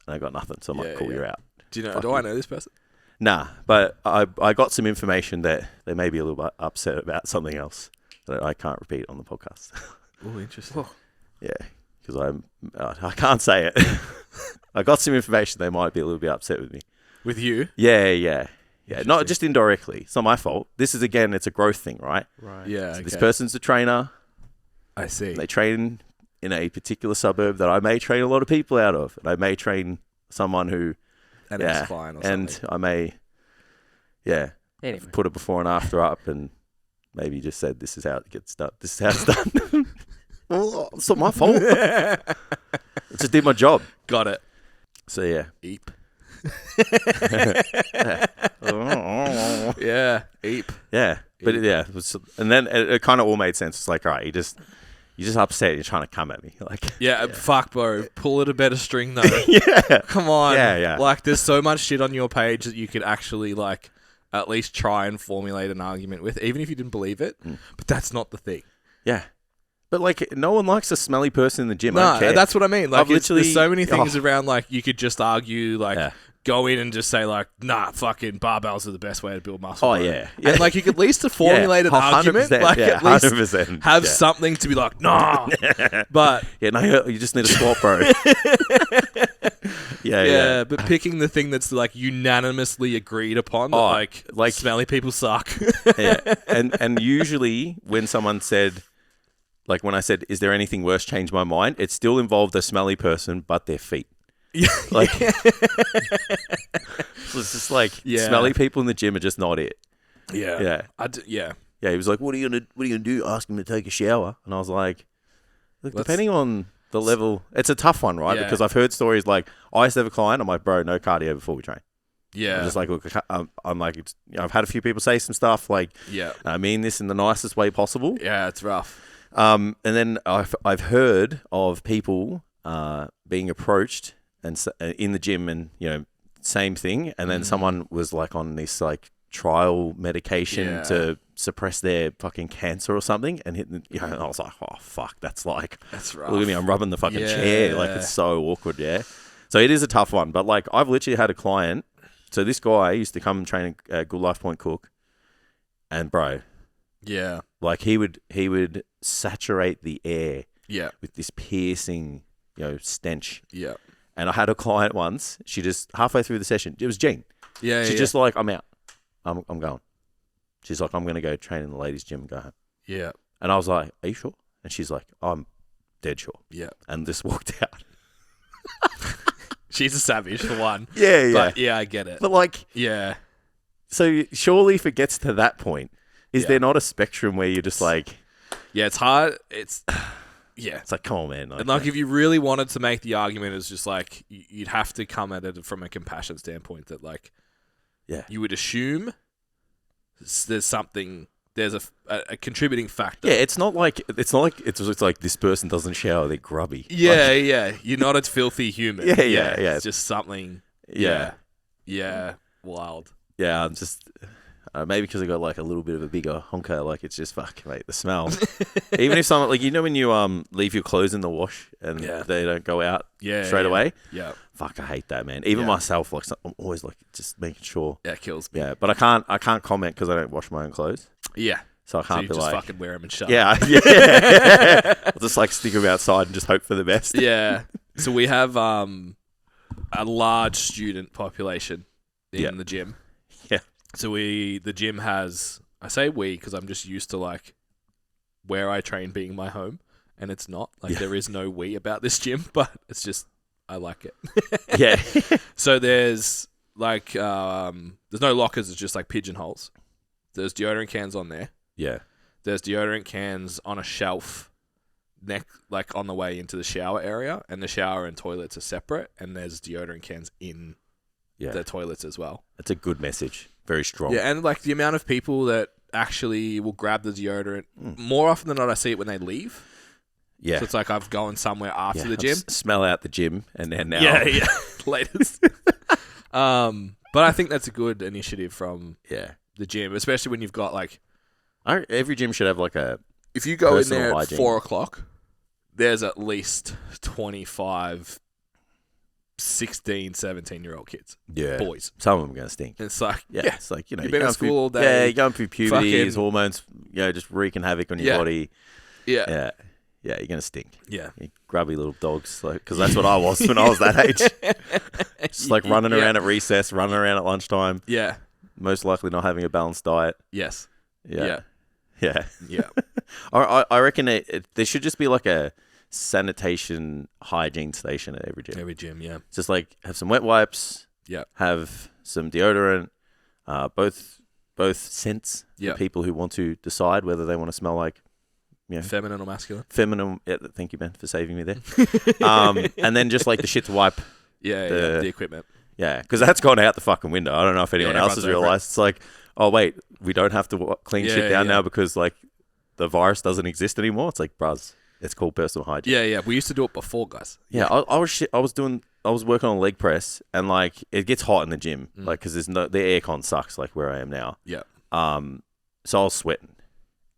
And I got nothing, so I'm like, cool, you're out. Do I know this person? Nah, but I got some information that they may be a little bit upset about something else that I can't repeat on the podcast. Oh, interesting. Yeah, because I can't say it. I got some information they might be a little bit upset with me. With you? Yeah. Not just indirectly. It's not my fault. This is, again, it's a growth thing, right? Right. Yeah. So this person's a trainer. I see. They train in a particular suburb that I may train a lot of people out of. And I may train someone who... And it's fine or something. And I may, anyway. put a before and after up and maybe just said, this is how it gets done. This is how it's done. Well, it's not my fault. I just did my job. Got it. So, yeah. Eep. Yeah. Eep. Yeah. But, and then it kind of all made sense. It's like, all right, You're just upset. You're trying to come at me. Like, fuck, bro. Pull it a better string, though. yeah. Come on. Yeah. Like, there's so much shit on your page that you could actually, like, at least try and formulate an argument with, even if you didn't believe it. But that's not the thing. Yeah. But, like, no one likes a smelly person in the gym. I No, don't care. that's what I mean. Like, literally... there's so many things around, like, you could just argue, like, go in and just say, like, nah, fucking barbells are the best way to build muscle. Oh, bro. yeah. And, like, you could at least formulate an argument. Like, at least 100%. have something to be like, nah. But... Yeah, no, you just need a squat, bro. Yeah. But picking the thing that's, like, unanimously agreed upon, that, like smelly people suck. Yeah. And usually when someone said... Like, when I said, is there anything worse, change my mind, it still involved a smelly person, but their feet. Like, it's just like, smelly people in the gym are just not it. Yeah. Yeah. He was like, what are you gonna do? Ask him to take a shower. And I was like, look, depending on the level, it's a tough one, right? Yeah. Because I've heard stories like, I used to have a client, I'm like, bro, no cardio before we train. Yeah. I'm just like, look, I'm like, I've had a few people say some stuff like, I mean this in the nicest way possible. Yeah, it's rough. And then I've heard of people being approached and in the gym, and same thing. And then someone was like on this like trial medication to suppress their fucking cancer or something, and and I was like, oh fuck, that's rough. Look at me, I'm rubbing the fucking chair, like it's so awkward. So it is a tough one, but like I've literally had a client. So this guy used to come and train at Good Life Point Cook, and bro. Yeah. Like he would saturate the air with this piercing, stench. Yeah. And I had a client once, she just halfway through the session, it was Jean. Yeah. She's just like, I'm out. I'm going. She's like, I'm going to go train in the ladies' gym and go home. Yeah. And I was like, are you sure? And she's like, I'm dead sure. Yeah. And just walked out. She's a savage for one. Yeah. But I get it. But like, so surely if it gets to that point, is there not a spectrum where you're just like... Yeah, it's hard. It's... Yeah. It's like, come on, man. And like, if you really wanted to make the argument, it's just like, you'd have to come at it from a compassion standpoint that like... Yeah. You would assume there's something... There's a contributing factor. Yeah, it's like this person doesn't shower, they're grubby. Yeah, You're not a filthy human. Yeah. It's just something... Yeah. Wild. Yeah, I'm just... maybe because I got like a little bit of a bigger honker, like it's just fuck, mate, the smell. Even if someone like when you leave your clothes in the wash and they don't go out straight away. Yeah. Fuck, I hate that, man. Even myself, like I'm always like just making sure. Yeah, it kills me. Yeah, but I can't comment because I don't wash my own clothes. Yeah. So I can't you be just like fucking wear them and shut. Yeah. I'll just like stick them outside and just hope for the best. Yeah. So we have a large student population in the gym. Yeah. So the gym has, I say we because I'm just used to like where I train being my home, and it's not like there is no we about this gym, but it's just I like it. Yeah. So there's like there's no lockers, it's just like pigeonholes. There's deodorant cans on there. Yeah. There's deodorant cans on a shelf like on the way into the shower area, and the shower and toilets are separate, and there's deodorant cans in the toilets as well. That's a good message. Very strong. Yeah, and like the amount of people that actually will grab the deodorant, more often than not I see it when they leave. Yeah. So it's like I've gone somewhere after the gym. Smell out the gym and then now. Yeah. Latest. But I think that's a good initiative from the gym, especially when you've got like... Every gym should have like a... If you go in there hygiene. at 4 o'clock, there's at least 25... 16, 17-year-old kids. Yeah. Boys. Some of them are going to stink. And it's like, it's like, you've been at school all day. Yeah, you're going through puberty, his hormones, just wreaking havoc on your body. Yeah. Yeah, you're going to stink. Yeah. You grubby little dogs, because that's what I was when I was that age. Just like running around at recess, running around at lunchtime. Yeah. Most likely not having a balanced diet. Yes. Yeah. Yeah. I reckon there should just be like a sanitation hygiene station at every gym. Every gym, yeah. Just like have some wet wipes. Yeah. Have some deodorant. Both scents for people who want to decide whether they want to smell like, feminine or masculine. Feminine. Yeah, thank you, Ben, for saving me there. And then just like the shit to wipe. The equipment. Yeah, because that's gone out the fucking window. I don't know if anyone else has realized. It's like, oh wait, we don't have to clean shit down now because like the virus doesn't exist anymore. It's like, bruz. It's called personal hygiene. Yeah. We used to do it before, guys. Yeah, I was working on a leg press, and like it gets hot in the gym, like because the aircon sucks, like where I am now. Yeah. So I was sweating,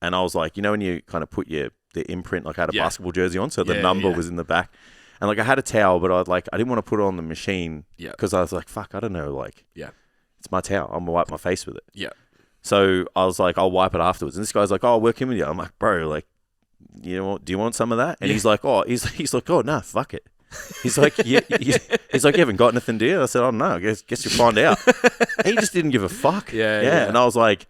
and I was like, when you kind of put the imprint, like I had a basketball jersey on, so the number was in the back, and like I had a towel, but I didn't want to put it on the machine, because I was like, fuck, I don't know, like, it's my towel, I'm gonna wipe my face with it. Yeah. So I was like, I'll wipe it afterwards, and this guy's like, oh, I'll work in with you. I'm like, bro, like, do you want some of that? And he's like, oh, no, fuck it. He's like, he's like, you haven't got anything, do you? I said, oh no, guess you'll find out. And he just didn't give a fuck. Yeah. And I was like,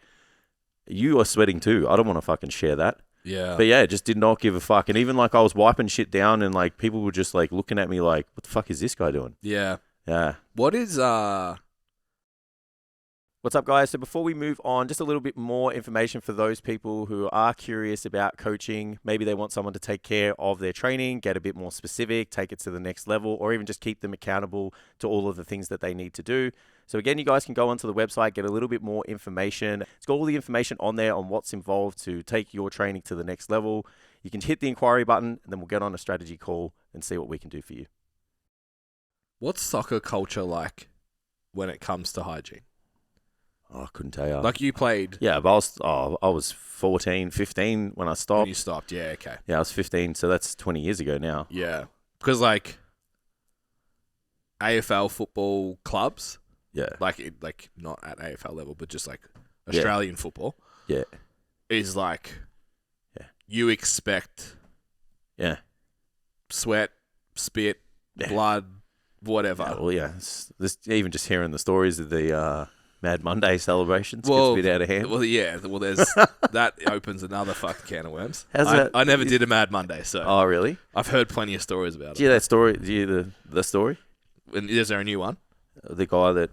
you are sweating too. I don't want to fucking share that. Yeah. But yeah, just did not give a fuck. And even like I was wiping shit down, and like people were just like looking at me like, what the fuck is this guy doing? Yeah. Yeah. What is What's up, guys? So before we move on, just a little bit more information for those people who are curious about coaching. Maybe they want someone to take care of their training, get a bit more specific, take it to the next level, or even just keep them accountable to all of the things that they need to do. So again, you guys can go onto the website, get a little bit more information. It's got all the information on there on what's involved to take your training to the next level. You can hit the inquiry button, and then we'll get on a strategy call and see what we can do for you. What's soccer culture like when it comes to hygiene? Oh, I couldn't tell you. Like you played. Yeah, but I was 14, 15 when I stopped. When you stopped, yeah, okay. Yeah, I was 15, so that's 20 years ago now. Yeah. Because like AFL football clubs, like not at AFL level, but just like Australian football, is like you expect sweat, spit, blood, whatever. Yeah, well, this even just hearing the stories of the Mad Monday celebrations gets a bit out of hand. Well, yeah. Well, there's that opens another fucked can of worms. I never did a Mad Monday, so. Oh, really? I've heard plenty of stories about it. Do you that story? Do you the story? And is there a new one? The guy that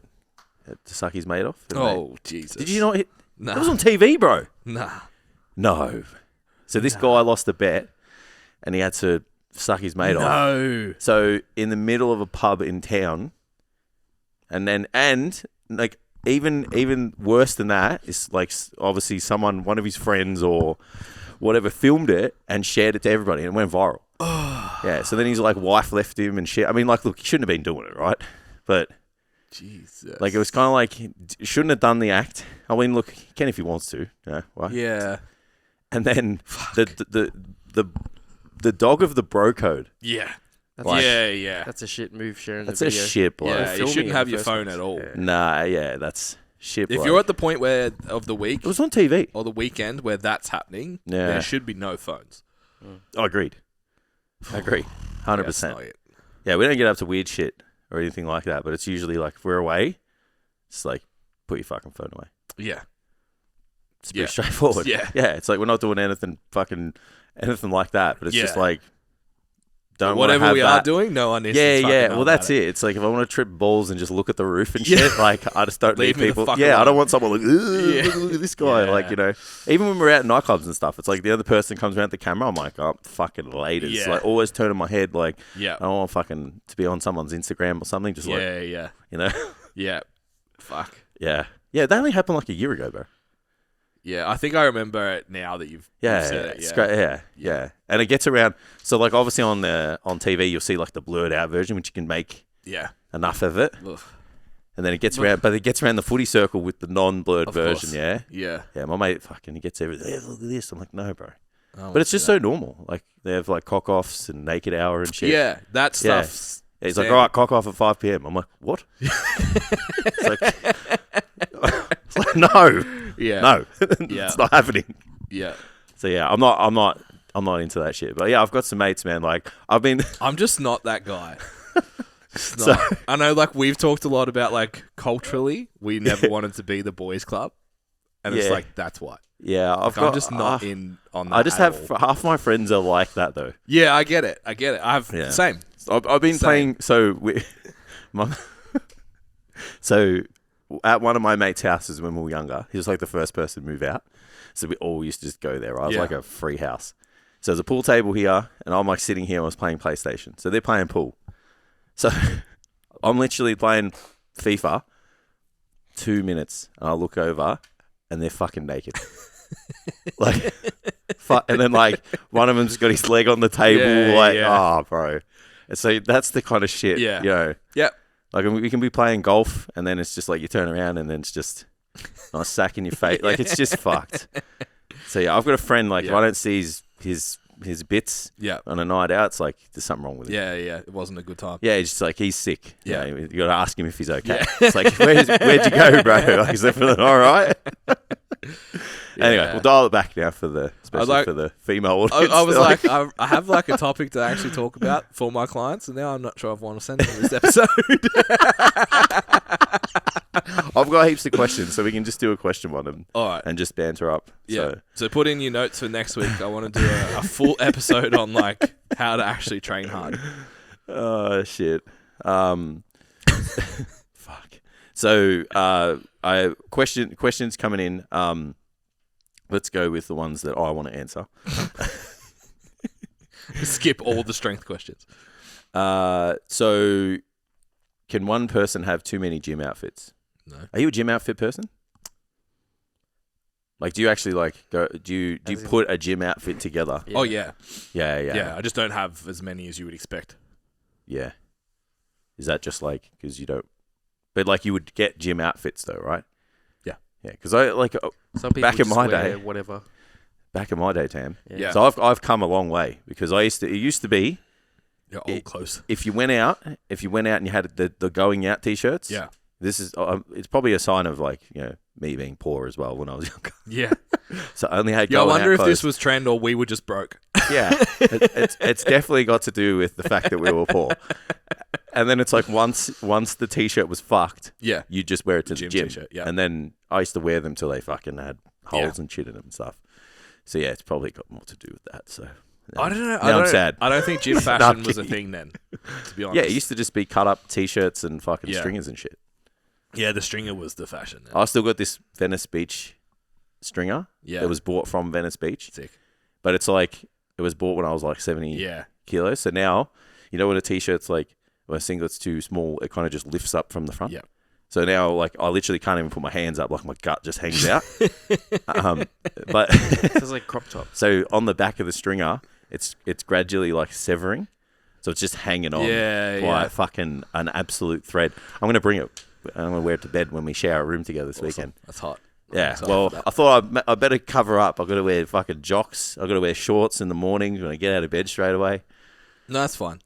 had to suck his mate off. Jesus! Did you not? Nah. That was on TV, bro. Nah. No. So this guy lost a bet, and he had to suck his mate off. No. So in the middle of a pub in town, and like. Even worse than that is like obviously one of his friends or whatever filmed it and shared it to everybody, and it went viral. Yeah, so then his like wife left him and shit. I mean, like, look, he shouldn't have been doing it, right? But Jesus, like it was kind of like he shouldn't have done the act. I mean, look, he can if he wants to, right? Yeah. And then the dog of the bro code. Yeah. That's That's a shit move, sharing That's the video. a shit, bro. Yeah, you shouldn't have your phone at all. Yeah. Nah, that's shit, bro. If you're at the point where of the week... It was on TV. Or the weekend where that's happening, there should be no phones. I agreed. 100%. Yeah, we don't get up to weird shit or anything like that, but it's usually like if we're away, it's like, put your fucking phone away. Yeah. It's pretty straightforward. Yeah, it's like we're not doing anything like that, but it's just like... Whatever we are doing, no one needs to know. Well, that's it. It's like if I want to trip balls and just look at the roof and shit, like I just don't need people. Yeah, I don't want someone like, look at this guy. Yeah. Like, even when we're out in nightclubs and stuff, it's like the other person comes around the camera. I'm like, oh, fucking ladies. Yeah. Like always turning my head. Like, I don't want fucking to be on someone's Instagram or something. Just Yeah. Fuck. Yeah. Yeah. That only happened like a year ago, bro. Yeah, I think I remember it now that you've said it. It's great. Yeah. And it gets around. So, like, obviously on TV, you'll see like the blurred out version, which you can make enough of it. Ugh. And then it gets around, but it gets around the footy circle with the non-blurred version. Course. Yeah. My mate fucking he gets everything. Hey, look at this. I'm like, no, bro. But it's just so normal. Like they have like cock offs and naked hour and shit. Yeah, that stuff. Yeah. He's like, all right, cock off at 5 p.m. I'm like, what? It's like, no. Yeah. No. It's not happening. Yeah. So yeah, I'm not into that shit. But yeah, I've got some mates, man. Like I'm just not that guy. I know like we've talked a lot about like culturally, we never wanted to be the boys club. And it's like that's why. Yeah, I'm just not in on that. I just have half my friends are like that though. Yeah, I get it. Same. I've been playing so at one of my mates' houses when we were younger, he was like the first person to move out. So we all used to just go there. Right? It was like a free house. So there's a pool table here, and I'm like sitting here and I was playing PlayStation. So they're playing pool. So I'm literally playing FIFA 2 minutes, and I look over, and they're fucking naked. Like, and then like one of them's got his leg on the table. Bro. And so that's the kind of shit. Yeah. You know. Yep. Like we can be playing golf, and then it's just like you turn around, and then it's just a sack in your face. Like it's just fucked. So yeah, I've got a friend. Like if I don't see his bits on a night out, it's like there's something wrong with him. Yeah. It wasn't a good time. Yeah, it's just like he's sick. Yeah. You got to ask him if he's okay. It's like where'd you go, bro? Like is that feeling all right? Anyway, we'll dial it back now for the female audience. I was like, I have like a topic to actually talk about for my clients, and now I'm not sure if I want to send them this episode. I've got heaps of questions, so we can just do a question on them. All right. And just banter up. Yeah. So put in your notes for next week. I want to do a full episode on like how to actually train hard. Oh shit. Fuck. So questions coming in. Let's go with the ones that I want to answer. Skip all the strength questions. So can one person have too many gym outfits? No. Are you a gym outfit person? Like, do you actually like go? Do you put a gym outfit together? Yeah. Oh yeah. Yeah. I just don't have as many as you would expect. Yeah. Is that just like because you don't? But like you would get gym outfits though, right? Yeah. Yeah, because I like Some people back in my wear day, whatever. Back in my day, Tam. Yeah. So I've come a long way because it used to be. You're all close. If you went out and you had the going out t-shirts. Yeah. This is it's probably a sign of like me being poor as well when I was younger. Yeah. So I only had. I wonder if this was trend or we were just broke. Yeah, it's definitely got to do with the fact that we were poor. And then it's like once the t-shirt was fucked, you just wear it to the gym. T-shirt, yeah. And then I used to wear them till they fucking had holes and shit in them and stuff. So yeah, it's probably got more to do with that. So I don't know. I'm sad. I don't think gym fashion was a thing then. To be honest. Yeah, it used to just be cut up t-shirts and fucking stringers and shit. Yeah, the stringer was the fashion. Then. I still got this Venice Beach stringer. Yeah. That was bought from Venice Beach. Sick. But it's like it was bought when I was like 70 kilos. So now, when a t-shirt's like when a singlet's too small, it kind of just lifts up from the front. Yeah. So now, like, I literally can't even put my hands up. Like, my gut just hangs out. But It's like crop top. So on the back of the stringer, it's gradually like severing. So it's just hanging on by fucking an absolute thread. I'm gonna bring it. I'm gonna wear it to bed when we share a room together this weekend. That's hot. Yeah. Well, I thought I better cover up. I've got to wear fucking jocks. I've got to wear shorts in the morning when I get out of bed straight away. No, that's fine.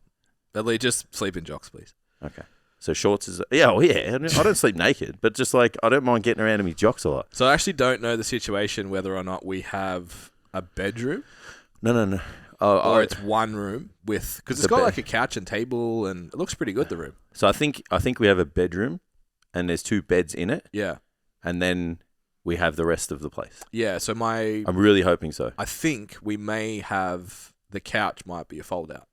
At least just sleep in jocks, please. Okay. So shorts is I don't sleep naked, but just like I don't mind getting around in my jocks a lot. So I actually don't know the situation whether or not we have a bedroom. No. Or it's one room because it's got like a couch and table and it looks pretty good, the room. So I think we have a bedroom and there's 2 beds in it. Yeah. And then we have the rest of the place. Yeah, so I'm really hoping so. I think we may have the couch might be a fold out.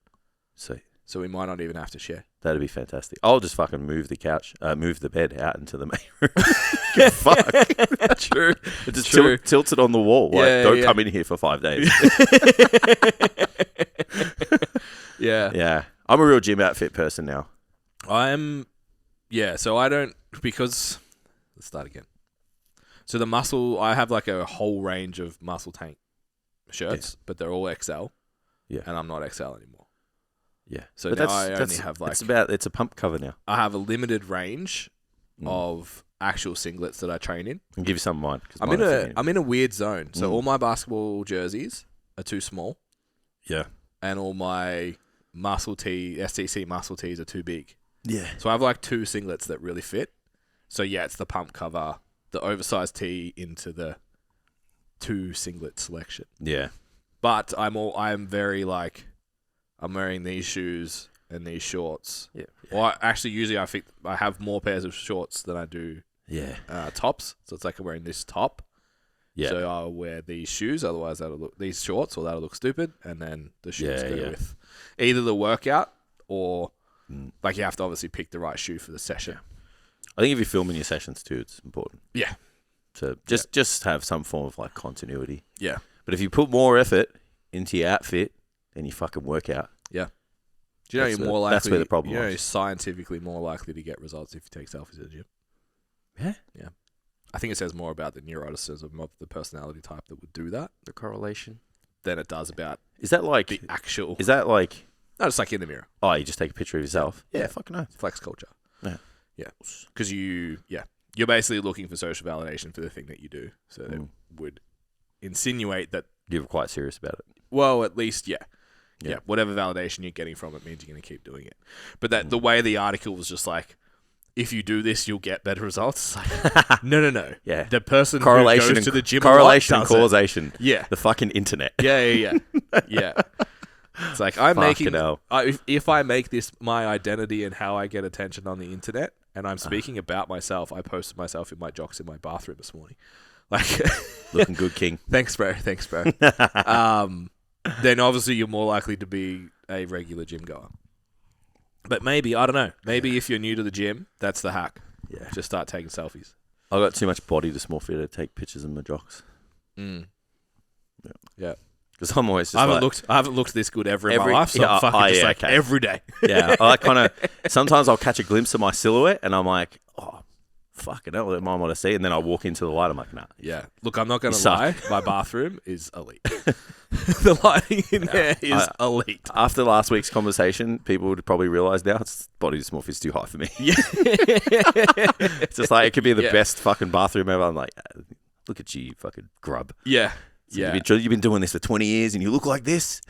So we might not even have to share. That'd be fantastic. I'll just fucking move the bed out into the main room. Get fucked. True. It just tilts it on the wall. Like, don't come in here for 5 days. Yeah. Yeah. I'm a real gym outfit person now. So I don't, because, let's start again. So I have like a whole range of muscle tank shirts, but they're all XL. Yeah. And I'm not XL anymore. Yeah. So now I only have like... It's a pump cover now. I have a limited range of actual singlets that I train in. I'll give you some of mine. I'm in a weird zone. So all my basketball jerseys are too small. Yeah. And all my STC muscle tees are too big. Yeah. So I have like 2 singlets that really fit. So yeah, it's the pump cover, the oversized tee into the 2 singlet selection. Yeah. But I'm very like, I'm wearing these shoes and these shorts. Yeah. Well, usually I have more pairs of shorts than I do tops. So it's like I'm wearing this top. Yeah. So I'll wear these shoes, otherwise these shorts, or that'll look stupid. And then the shoes go with either the workout or like you have to obviously pick the right shoe for the session. Yeah. I think if you're filming your sessions too, it's important. Yeah. So just have some form of like continuity. Yeah. But if you put more effort into your outfit, then you fucking work out. Yeah. Do you know you're more likely? That's where the problem is. You're scientifically more likely to get results if you take selfies at the gym. Yeah. Yeah. I think it says more about the neuroticism of the personality type that would do that The correlation. than it does about Is that like? the actual. Is that like? No, it's like in the mirror. Oh, you just take a picture of yourself. Yeah. Fucking no. Flex culture. Yeah. Yeah. Because you're basically looking for social validation for the thing that you do. So it would insinuate that, You're quite serious about it. well, at least, yeah. Yeah. Yeah. Whatever validation you're getting from it means you're going to keep doing it. But that the way the article was just like, if you do this, you'll get better results. It's like, no. Yeah. The person Correlation who goes and to the gym correlation a lot and does it. causation. Yeah. The fucking internet. Yeah. It's like I'm Fucking making. hell. If I make this my identity and how I get attention on the internet, and I'm speaking about myself, I posted myself in my jocks in my bathroom this morning. Like, Looking good, King. thanks, bro. Then obviously you're more likely to be a regular gym goer. But maybe, I don't know. Maybe if you're new to the gym, that's the hack. Yeah. Just start taking selfies. I got too much body dysmorphia to take pictures of my jocks. Yeah. Because I'm always just I haven't looked this good ever in my Every- life, so yeah, I'm fucking just yeah, like okay. every day. yeah, I like kind of. Sometimes I'll catch a glimpse of my silhouette, and I'm like, oh, fucking hell, I might want to see. And then I walk into the light, I'm like, nah. Yeah. Look, I'm not going You to lie. My bathroom is elite. The lighting in there is elite. After last week's conversation, people would probably realise now it's body dysmorphia is too high for me. Yeah. It's just like it could be the Yeah. best fucking bathroom ever. I'm like, look at you fucking grub. Yeah. So you've been doing this for 20 years, and you look like this.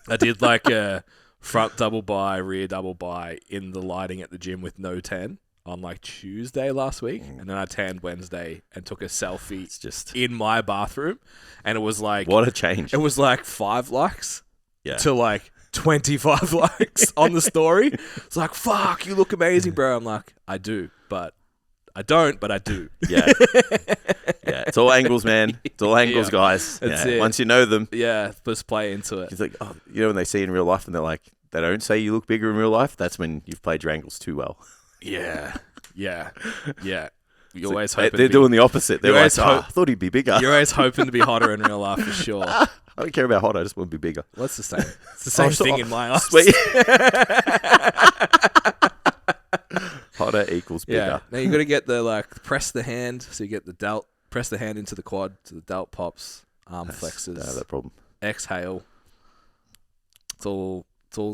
I did like a front double by, rear double by in the lighting at the gym with no tan on like Tuesday last week. And then I tanned Wednesday and took a selfie It's just in my bathroom. And it was like, what a change. it was like 5 likes Yeah. to like 25 likes on the story. It's like, fuck, you look amazing, bro. I'm like, I do, but I don't, but I do. Yeah. Yeah. It's all angles, man. It's all angles, Yeah. guys. That's Yeah. it. Once you know them, Yeah, just play into it. it's like, oh, you know, when they see you in real life and they're like, they don't say you look bigger in real life, that's when you've played your angles too well. Yeah. You're always They're hoping doing the opposite. They're you're like, always I thought he'd be bigger. You're always hoping to be hotter in real life for sure. I don't care about hot. I just want to be bigger. What's the same? It's the same thing in my eyes. Sweet. Hotter equals bigger. Yeah. Now you got to get the press the hand, so you get the delt. Press the hand into the quad, so the delt pops. Arm flexors. Don't have that problem. Exhale. It's all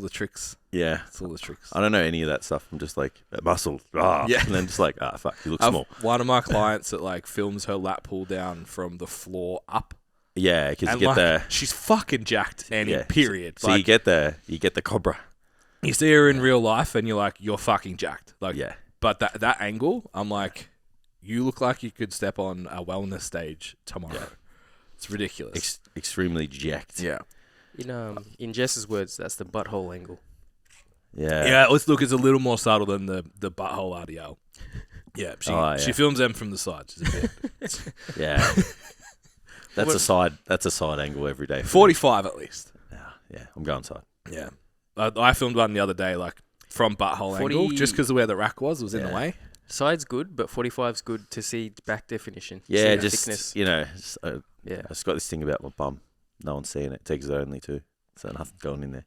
the tricks. Yeah. It's all the tricks. I don't know any of that stuff. I'm just like, muscle. Yeah. And then just like, fuck, you look I've small. one of my clients that films her lat pull down from the floor up. Yeah, because you And get the... she's fucking jacked, Annie, Yeah. period. So you get the cobra. You see her in real life and you're like, you're fucking jacked. Yeah. But that angle, I'm like, you look like you could step on a wellness stage tomorrow. Yeah. It's ridiculous. Extremely jacked. Yeah. In Jess's words, that's the butthole angle. Yeah. Yeah, it's a little more subtle than the butthole RDL. Yeah, she films them from the side. She's a bit. Yeah. That's a side angle every day. 45 at least. Yeah, I'm going side. Yeah. I filmed one the other day, from butthole 40 angle, just because of where the rack was in the way. Side's good, but 45's good to see back definition. Yeah, see the just, thickness. I just got this thing about my bum. No one's seeing it. Exit only too. So nothing going in there.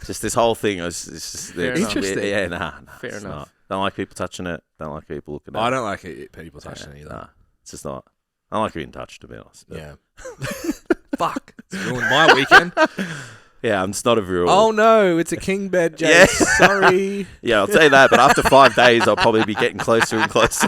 Just this whole thing. It's just Fair enough. Interesting. Yeah, nah. Fair it's enough. not. Don't like people touching it. Don't like people looking at it. I don't like people touching it either. Nah, it's just not. I don't like being touched, to be honest. But Yeah. Fuck. It's ruined my weekend. yeah, I'm just not a real... Oh no, it's a king bed, Jay. Yeah. Sorry. Yeah, I'll tell you that, but after 5 days, I'll probably be getting closer and closer.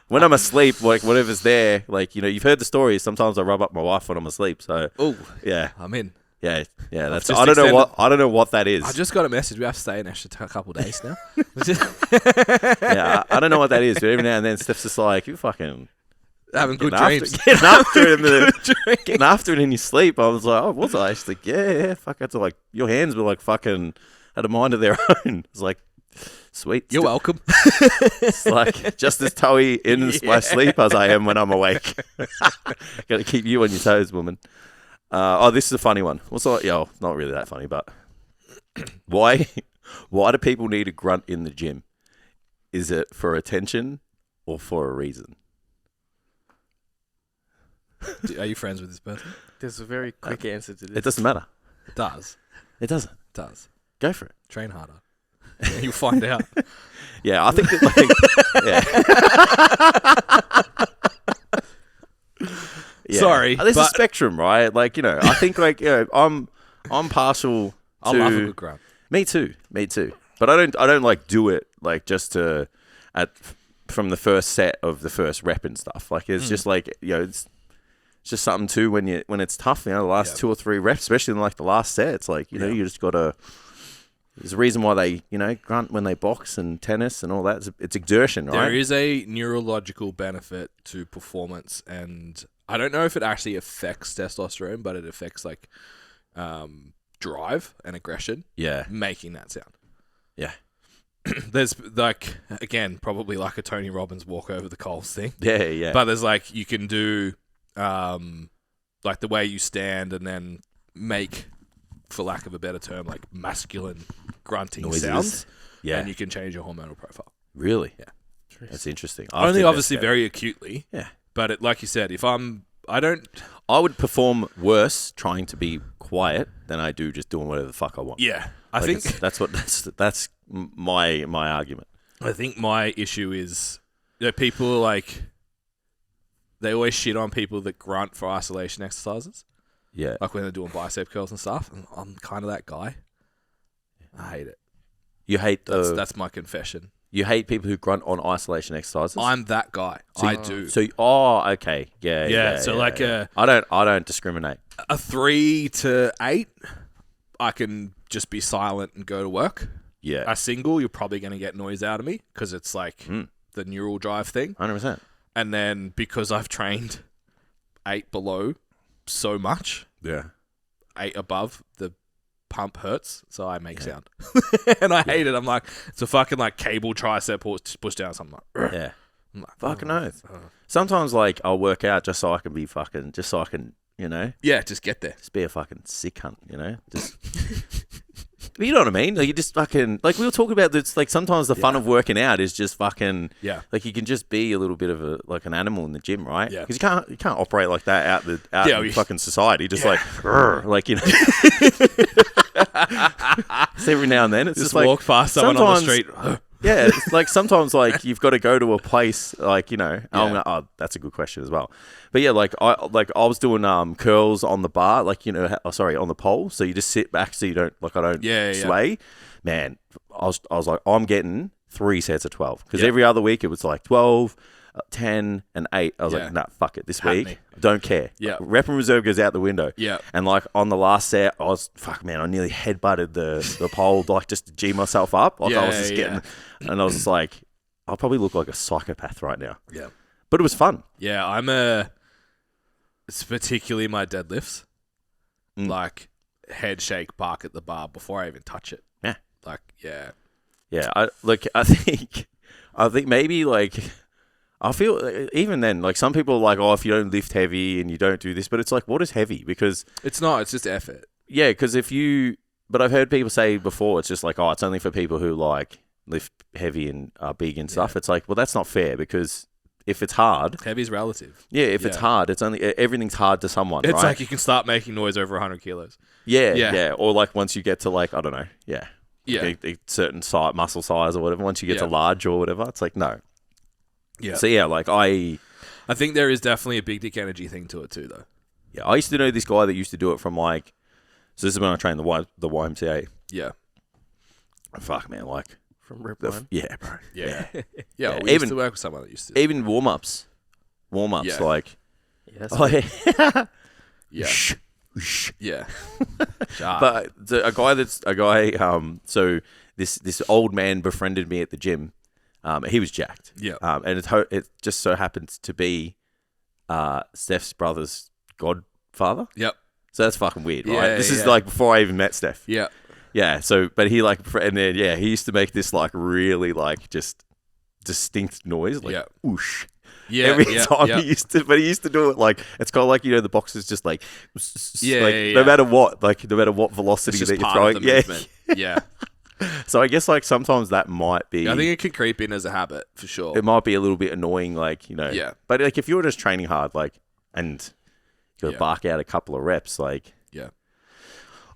When I'm asleep, whatever's there, you've heard the story. Sometimes I rub up my wife when I'm asleep. So, Oh, yeah, I'm in. yeah. That's. just I don't know what that is. I just got a message. We have to stay an extra couple of days now. Yeah, I don't know what that is. But every now and then, Steph's just like, you fucking Having good getting dreams. getting after it in your sleep. I was like, oh, was I? She's like, yeah. Fuck, that's like your hands were fucking had a mind of their own. It's like, sweet. You're welcome. It's like just as toey in my sleep as I am when I'm awake. Got to keep you on your toes, woman. This is a funny one. Not really that funny, but why do people need a grunt in the gym? Is it for attention or for a reason? Are you friends with this person? There's a very quick answer to this. It doesn't matter. It does. It doesn't. It does. Go for it. Train harder. You'll find out. Yeah, I think that, yeah. Sorry, There's a but- spectrum, right? Like, you know, I think like, you know, I'm partial to. I love a good grunt. Me too. But I don't like do it like just from the first set of the first rep and stuff. Like it's just like, you know, it's just something too when it's tough, you know, the last 2 or 3 reps, especially in like the last set. It's like, you know, you just gotta. There's a reason why they, you know, grunt when they box and tennis and all that. It's exertion, right? There is a neurological benefit to performance, and I don't know if it actually affects testosterone, but it affects like drive and aggression. Yeah. Making that sound. Yeah. There's like, again, probably like a Tony Robbins walk over the coals thing. Yeah. But there's like, you can do like the way you stand and then make, for lack of a better term, like masculine grunting noises. sounds. Yeah. And you can change your hormonal profile. Really? Yeah. That's interesting. Only obviously very acutely. Yeah. But it, like you said, I would perform worse trying to be quiet than I do just doing whatever the fuck I want. Yeah. I Like think that's my argument. I think my issue is that people like, they always shit on people that grunt for isolation exercises. Yeah. Like when they're doing bicep curls and stuff. And I'm kind of that guy. I hate it. You hate That's my confession. You hate people who grunt on isolation exercises. I'm that guy. I do. So okay, yeah. So yeah, like yeah. I don't discriminate. a 3 to 8, I can just be silent and go to work. Yeah, A single, you're probably going to get noise out of me because it's like the neural drive thing. 100%. And then because I've trained 8 below so much, Yeah, 8 above, the pump hurts, so I make sound. And I hate it. I'm like, it's a fucking like cable tricep push down something like, yeah. I'm like, Fucking oath. Sometimes like I'll work out just so I can, you know, yeah, just get there. just be a fucking sick cunt, you know. Just, you know what I mean? Like you just fucking like we were talking about this. Like sometimes the fun of working out is just fucking like you can just be a little bit of like an animal in the gym, right? Yeah. Because you can't operate like that out in fucking society. Just like you know. So every now and then it's just like walk past someone on the street. Yeah, it's like sometimes like you've got to go to a place like, you know. That's a good question as well. But yeah, like I was doing curls on the bar, like, you know, on the pole. So you just sit back so you don't sway. Man, I was like, I'm getting 3 sets of 12 because every other week it was like 12, 10 and 8. I was like, nah, fuck it. This week, I don't care. Yeah. Rep and reserve goes out the window. Yeah. And like on the last set, I nearly headbutted the pole like just to G myself up. Like I was just getting, and I was just like, I'll probably look like a psychopath right now. Yeah. But it was fun. Yeah, it's particularly my deadlifts. Like head shake, bark at the bar before I even touch it. Yeah. Like, yeah. Yeah. I think maybe like, I feel even then, like some people are like, oh, if you don't lift heavy and you don't do this, but it's like, what is heavy? Because It's not, it's just effort. yeah, because but I've heard people say before, it's just like, oh, it's only for people who like lift heavy and are big and stuff. It's like, well, that's not fair because if it's hard, Heavy's relative. yeah, if it's hard, it's only everything's hard to someone. It's right? like you can start making noise over 100 kilos. Yeah, or like once you get to like I don't know, Yeah. a certain size, muscle size or whatever. Once you get to large or whatever, it's like no. Yeah. So yeah, like I think there is definitely a big dick energy thing to it too, though. Yeah, I used to know this guy that used to do it from like. So this is when I trained the YMCA. Yeah. Fuck man, like From Rip Line. yeah, bro. Yeah. Yeah, We used to work with someone that used to. Even warm ups, Yeah. like. Yes. Oh, yeah. Yeah. Yeah. But a guy. So this old man befriended me at the gym. He was jacked. Yeah. And it just so happens to be Steph's brother's godfather. Yep. So that's fucking weird, right? Yeah, This is yeah. like before I even met Steph. Yeah. Yeah. So, but he like, and then he used to make this like really like just distinct noise, like whoosh. Yeah. Every time he used to do it like it's kind of like, you know, the boxes just like no matter what velocity It's just that you're part throwing, of the movement. Yeah. So I guess like sometimes that might be. I think it could creep in as a habit for sure. It might be a little bit annoying, like, you know. Yeah. But like if you're just training hard, like, and you got to bark out a couple of reps, like. Yeah.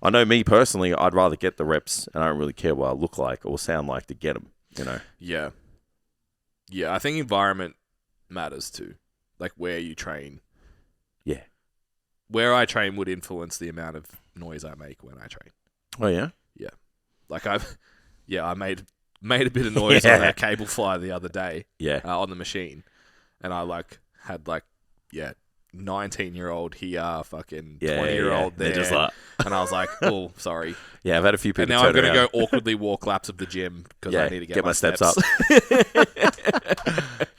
I know me personally, I'd rather get the reps, and I don't really care what I look like or sound like to get them. you know. Yeah. Yeah, I think environment matters too. Like where you train. Yeah. Where I train would influence the amount of noise I make when I train. Oh yeah. Like I made a bit of noise on a cable fly the other day. Yeah. On the machine, and I had 19-year-old here, fucking 20-year-old there, They're just like, and I was like, oh, sorry. Yeah, I've had a few people. And now I'm gonna go awkwardly walk laps of the gym because I need to get my steps up.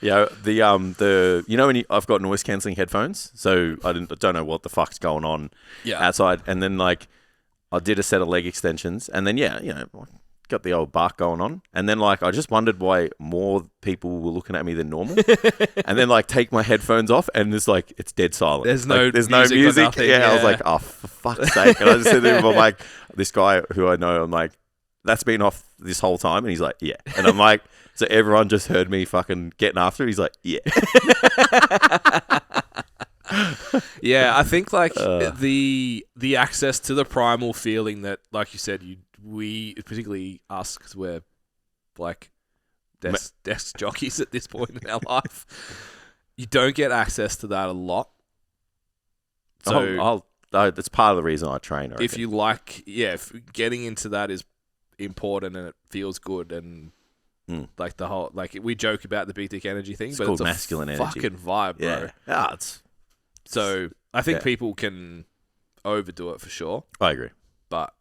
Yeah, the you know when I've got noise cancelling headphones, so I don't know what the fuck's going on outside, and then like I did a set of leg extensions, and then got the old bark going on, and then like I just wondered why more people were looking at me than normal, and then like take my headphones off, and it's dead silent. There's no music. I was like, oh, for fuck's sake! And I just said to him, I'm like, this guy who I know, I'm like, that's been off this whole time, and he's like, yeah, and I'm like, so everyone just heard me fucking getting after it. He's like, yeah. Yeah, I think like the access to the primal feeling that, like you said, we particularly us, because we're like desk jockeys at this point in our life, you don't get access to that a lot. So that's part of the reason I train. If you like, if getting into that is important and it feels good, and like the whole, like we joke about the big dick energy thing, but called it's masculine energy. Fucking vibe, bro. Yeah. So I think people can overdo it for sure. I agree. But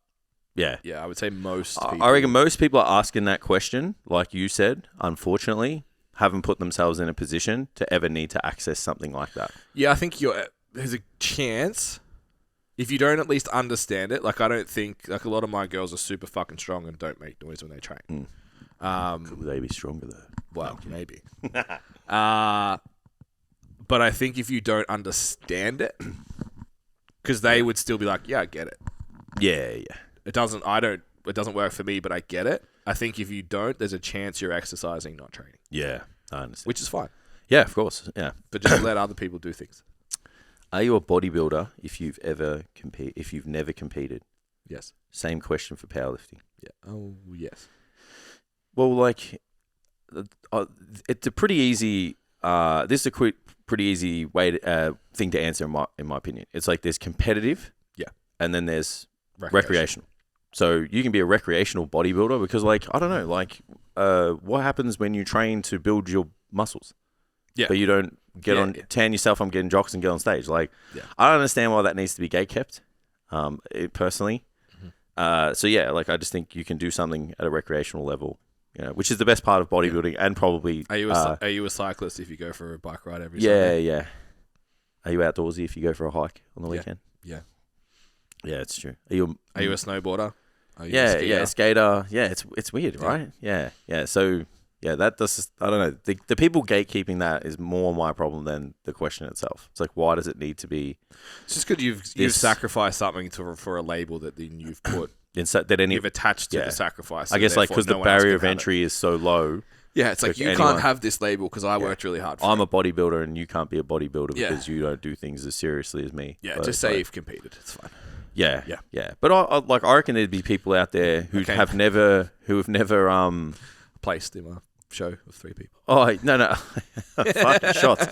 yeah, I would say most people... I reckon most people are asking that question, like you said, unfortunately, haven't put themselves in a position to ever need to access something like that. Yeah, I think there's a chance, if you don't at least understand it, like I don't think, like a lot of my girls are super fucking strong and don't make noise when they train. Could they be stronger though? Well, maybe. But I think if you don't understand it, because they would still be like, yeah, I get it. Yeah. It doesn't work for me, but I get it. I think if you don't, there's a chance you're exercising, not training. Yeah, I understand. Which is fine. Yeah, of course. Yeah. But just let other people do things. Are you a bodybuilder if you've never competed? Yes. Same question for powerlifting. Yeah. Oh, yes. Well, like, it's a pretty easy. This is a pretty easy thing to answer in my opinion. It's like there's competitive, and then there's recreational. So you can be a recreational bodybuilder because, like, I don't know, like, what happens when you train to build your muscles? Yeah. But you don't tan yourself on getting jocks and get on stage. Like, I don't understand why that needs to be gatekept, personally. Mm-hmm. So yeah, like I just think you can do something at a recreational level, which is the best part of bodybuilding, and probably. Are you a cyclist if you go for a bike ride every Sunday? Yeah. Are you outdoorsy if you go for a hike on the weekend? Yeah. Yeah, it's true. Are you a snowboarder? A skater. Yeah, it's weird, right? Yeah. So that does. I don't know. The people gatekeeping that is more my problem than the question itself. It's like, why does it need to be? It's just because you've sacrificed something for a label that then you've put. You've attached to the sacrifice. I guess like because the barrier of entry is so low. Yeah, it's like you can't have this label because I worked really hard for it. I'm a bodybuilder and you can't be a bodybuilder because you don't do things as seriously as me. Yeah, just say you've competed. It's fine. Yeah. But I reckon there'd be people out there who have never placed in a show of 3 people. Oh no, fucking shots.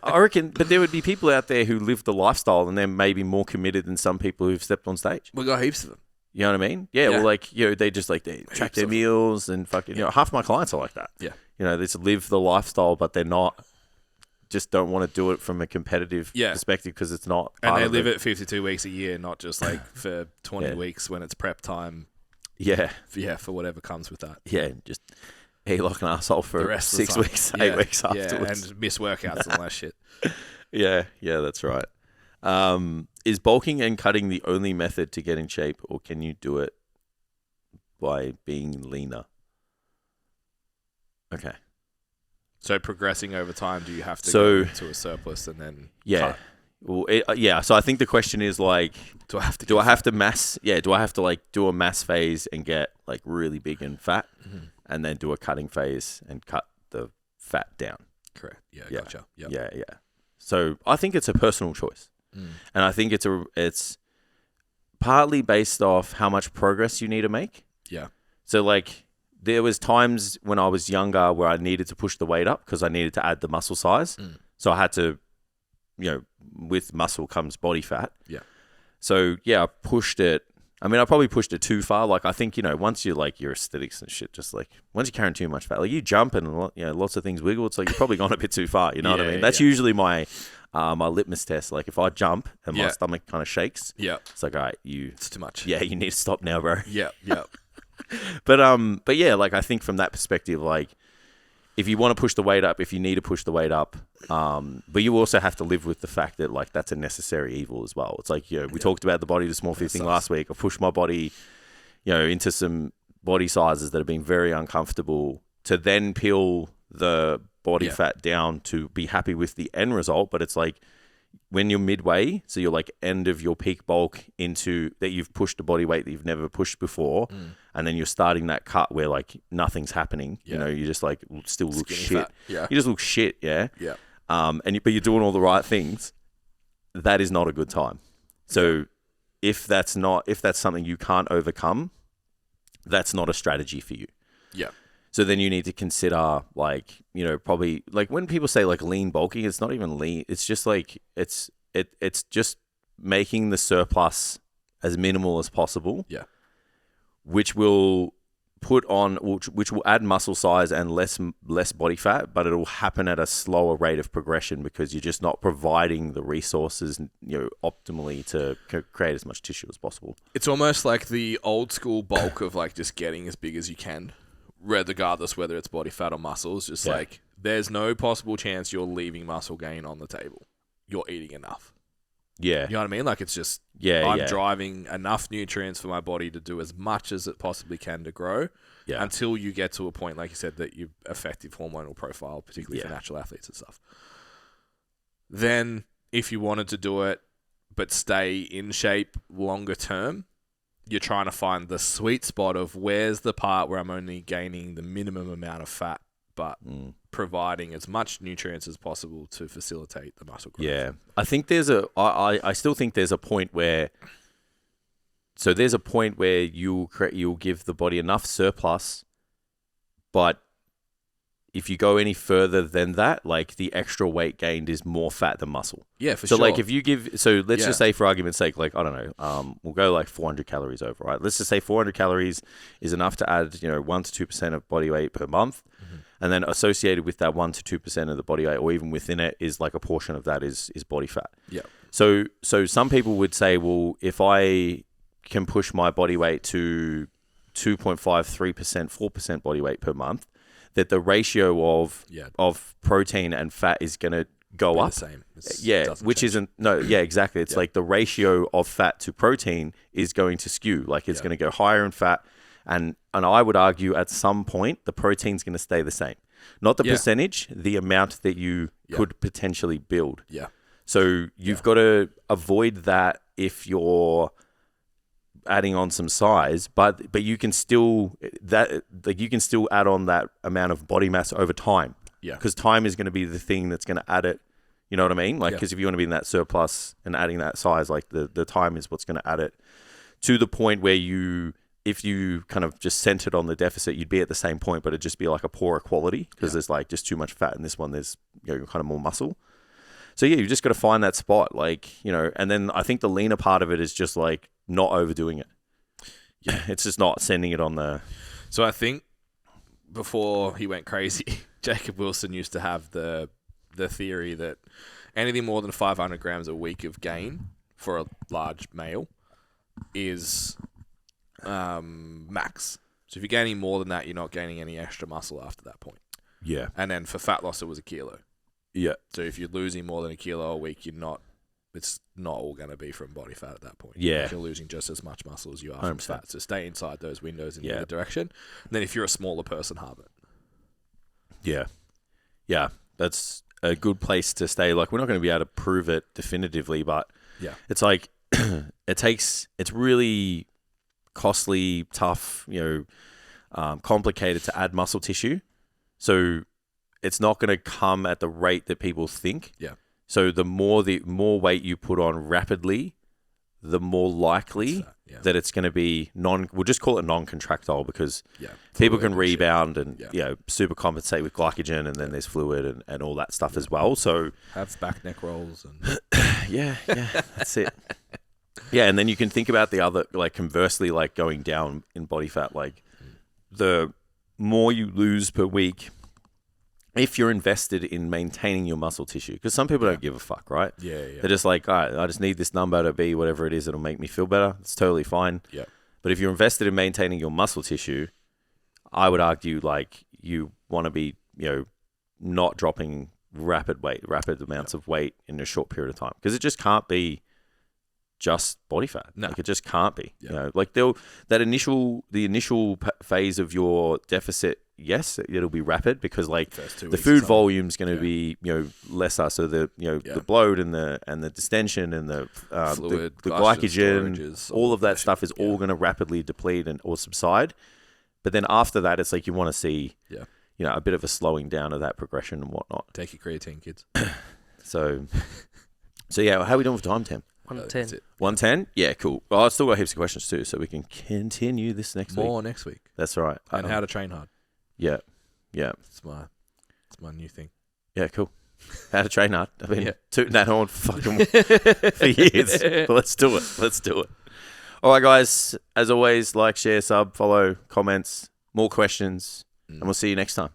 I reckon, but there would be people out there who live the lifestyle and they're maybe more committed than some people who've stepped on stage. We got heaps of them. You know what I mean? Yeah. Well, like they just like they track their meals and fucking. Half my clients are like that. Yeah. They just live the lifestyle, but they're not. Just don't want to do it from a competitive perspective because it's not. And they live it 52 weeks a year, not just like for 20 weeks when it's prep time. Yeah. For whatever comes with that. Yeah, just like an asshole for the rest 6 weeks, 8 weeks afterwards. And miss workouts and all that shit. Yeah, that's right. Is bulking and cutting the only method to get in shape, or can you do it by being leaner? Okay. So progressing over time, do you have to go to a surplus and then cut? Well, So I think the question is like, do I have to do I have to like do a mass phase and get like really big and fat, and then do a cutting phase and cut the fat down? Correct. Yeah. Gotcha. Yep. Yeah. So I think it's a personal choice, and I think it's partly based off how much progress you need to make. Yeah. So like there was times when I was younger where I needed to push the weight up because I needed to add the muscle size. So I had to, with muscle comes body fat. Yeah. So yeah, I pushed it. I mean, I probably pushed it too far. Like, I think, once you like your aesthetics and shit, just like once you're carrying too much fat, like you jump and lots of things wiggle. It's like you've probably gone a bit too far. You know what I mean? That's usually my my litmus test. Like if I jump and my stomach kind of shakes, it's like, all right, it's too much. Yeah, you need to stop now, bro. Yeah. But yeah, like I think from that perspective, like if you want to push the weight up, if you need to push the weight up, but you also have to live with the fact that like that's a necessary evil as well. It's like, we talked about the body dysmorphia thing last week. I pushed my body, into some body sizes that have been very uncomfortable to then peel the body fat down to be happy with the end result. But it's like when you're midway, so you're like end of your peak bulk into that you've pushed a body weight that you've never pushed before. And then you're starting that cut where like nothing's happening. You just like still look Skinny shit. fat. Yeah. You just look shit. Yeah. Yeah. But you're doing all the right things. That is not a good time. So if that's something you can't overcome, that's not a strategy for you. Yeah. So then you need to consider like, probably like when people say like lean bulking, it's not even lean. It's just like, it's just making the surplus as minimal as possible. Yeah. Which will which will add muscle size and less body fat, but it'll happen at a slower rate of progression because you're just not providing the resources, optimally to create as much tissue as possible. It's almost like the old school bulk of like just getting as big as you can, regardless whether it's body fat or muscles. Just like there's no possible chance you're leaving muscle gain on the table. You're eating enough. Yeah. You know what I mean? Like it's just, I'm driving enough nutrients for my body to do as much as it possibly can to grow until you get to a point, like you said, that you effective hormonal profile, particularly for natural athletes and stuff. Then if you wanted to do it, but stay in shape longer term, you're trying to find the sweet spot of where's the part where I'm only gaining the minimum amount of fat, but providing as much nutrients as possible to facilitate the muscle growth. Yeah. I think I still think there's a point where, you'll give the body enough surplus, but if you go any further than that, like the extra weight gained is more fat than muscle. Yeah, for sure. So like if you let's just say for argument's sake, like, I don't know, we'll go like 400 calories over, right? Let's just say 400 calories is enough to add, 1 to 2% of body weight per month. And then associated with that 1 to 2% of the body weight, or even within it, is like a portion of that is body fat. Yeah. So some people would say, well, if I can push my body weight to 2.5, 3%, 4% body weight per month, that the ratio of protein and fat is going to go up. The same. Which change. Isn't exactly. It's like the ratio of fat to protein is going to skew. Like it's going to go higher in fat. And I would argue at some point the protein's going to stay the same. Not the percentage, the amount that you could potentially build. Yeah. So you've got to avoid that if you're adding on some size, but you can still add on that amount of body mass over time. Yeah. Because time is going to be the thing that's going to add it. You know what I mean? Like, because if you want to be in that surplus and adding that size, like the time is what's going to add it to the point where if you kind of just centered on the deficit, you'd be at the same point, but it'd just be like a poorer quality because there's like just too much fat in this one. There's kind of more muscle. So you just got to find that spot, like, and then I think the leaner part of it is just like not overdoing it. Yeah. It's just not sending it on the. So I think before he went crazy, Jacob Wilson used to have the theory that anything more than 500 grams a week of gain for a large male is max. So if you're gaining more than that, you're not gaining any extra muscle after that point. Yeah. And then for fat loss, it was 1 kilo. Yeah. So if you're losing more than 1 kilo a week, it's not all going to be from body fat at that point. Yeah. You're losing just as much muscle as you are 100%. from fat. So stay inside those windows in either direction. And then if you're a smaller person, halve it. Yeah. Yeah. That's a good place to stay. Like, we're not going to be able to prove it definitively, but it's like, it's really costly, tough, complicated to add muscle tissue. So it's not going to come at the rate that people think. Yeah. So the more weight you put on rapidly, the more likely that it's going to be we'll just call it non-contractile, because people can rebound and super compensate with glycogen, and then there's fluid and all that stuff as well. So have back neck rolls and yeah, that's it. Yeah, and then you can think about the other, like conversely, like going down in body fat, like the more you lose per week, if you're invested in maintaining your muscle tissue, because some people don't give a fuck, right? Yeah. They're just like, all right, I just need this number to be whatever it is that'll make me feel better. It's totally fine. Yeah. But if you're invested in maintaining your muscle tissue, I would argue like you want to be, not dropping rapid amounts of weight in a short period of time, because it just can't be just body fat. No. Like it just can't be. Like the initial phase of your deficit, yes, it'll be rapid, because like the food volume's going to be lesser, so the the bloat and the distension and the fluid, the glycogen, all of that stuff is all going to rapidly deplete or subside. But then after that, it's like you want to see a bit of a slowing down of that progression and whatnot. Take your creatine, kids. So yeah, how are we doing for time, Tim? 110. 110? Yeah, cool. Well, I've still got heaps of questions too, so we can continue this next week. More next week. That's right. And how to train hard. Yeah. It's my new thing. Yeah, cool. How to train hard. I've been tooting that horn fucking for years. But let's do it. All right, guys. As always, like, share, sub, follow, comments, more questions, and we'll see you next time.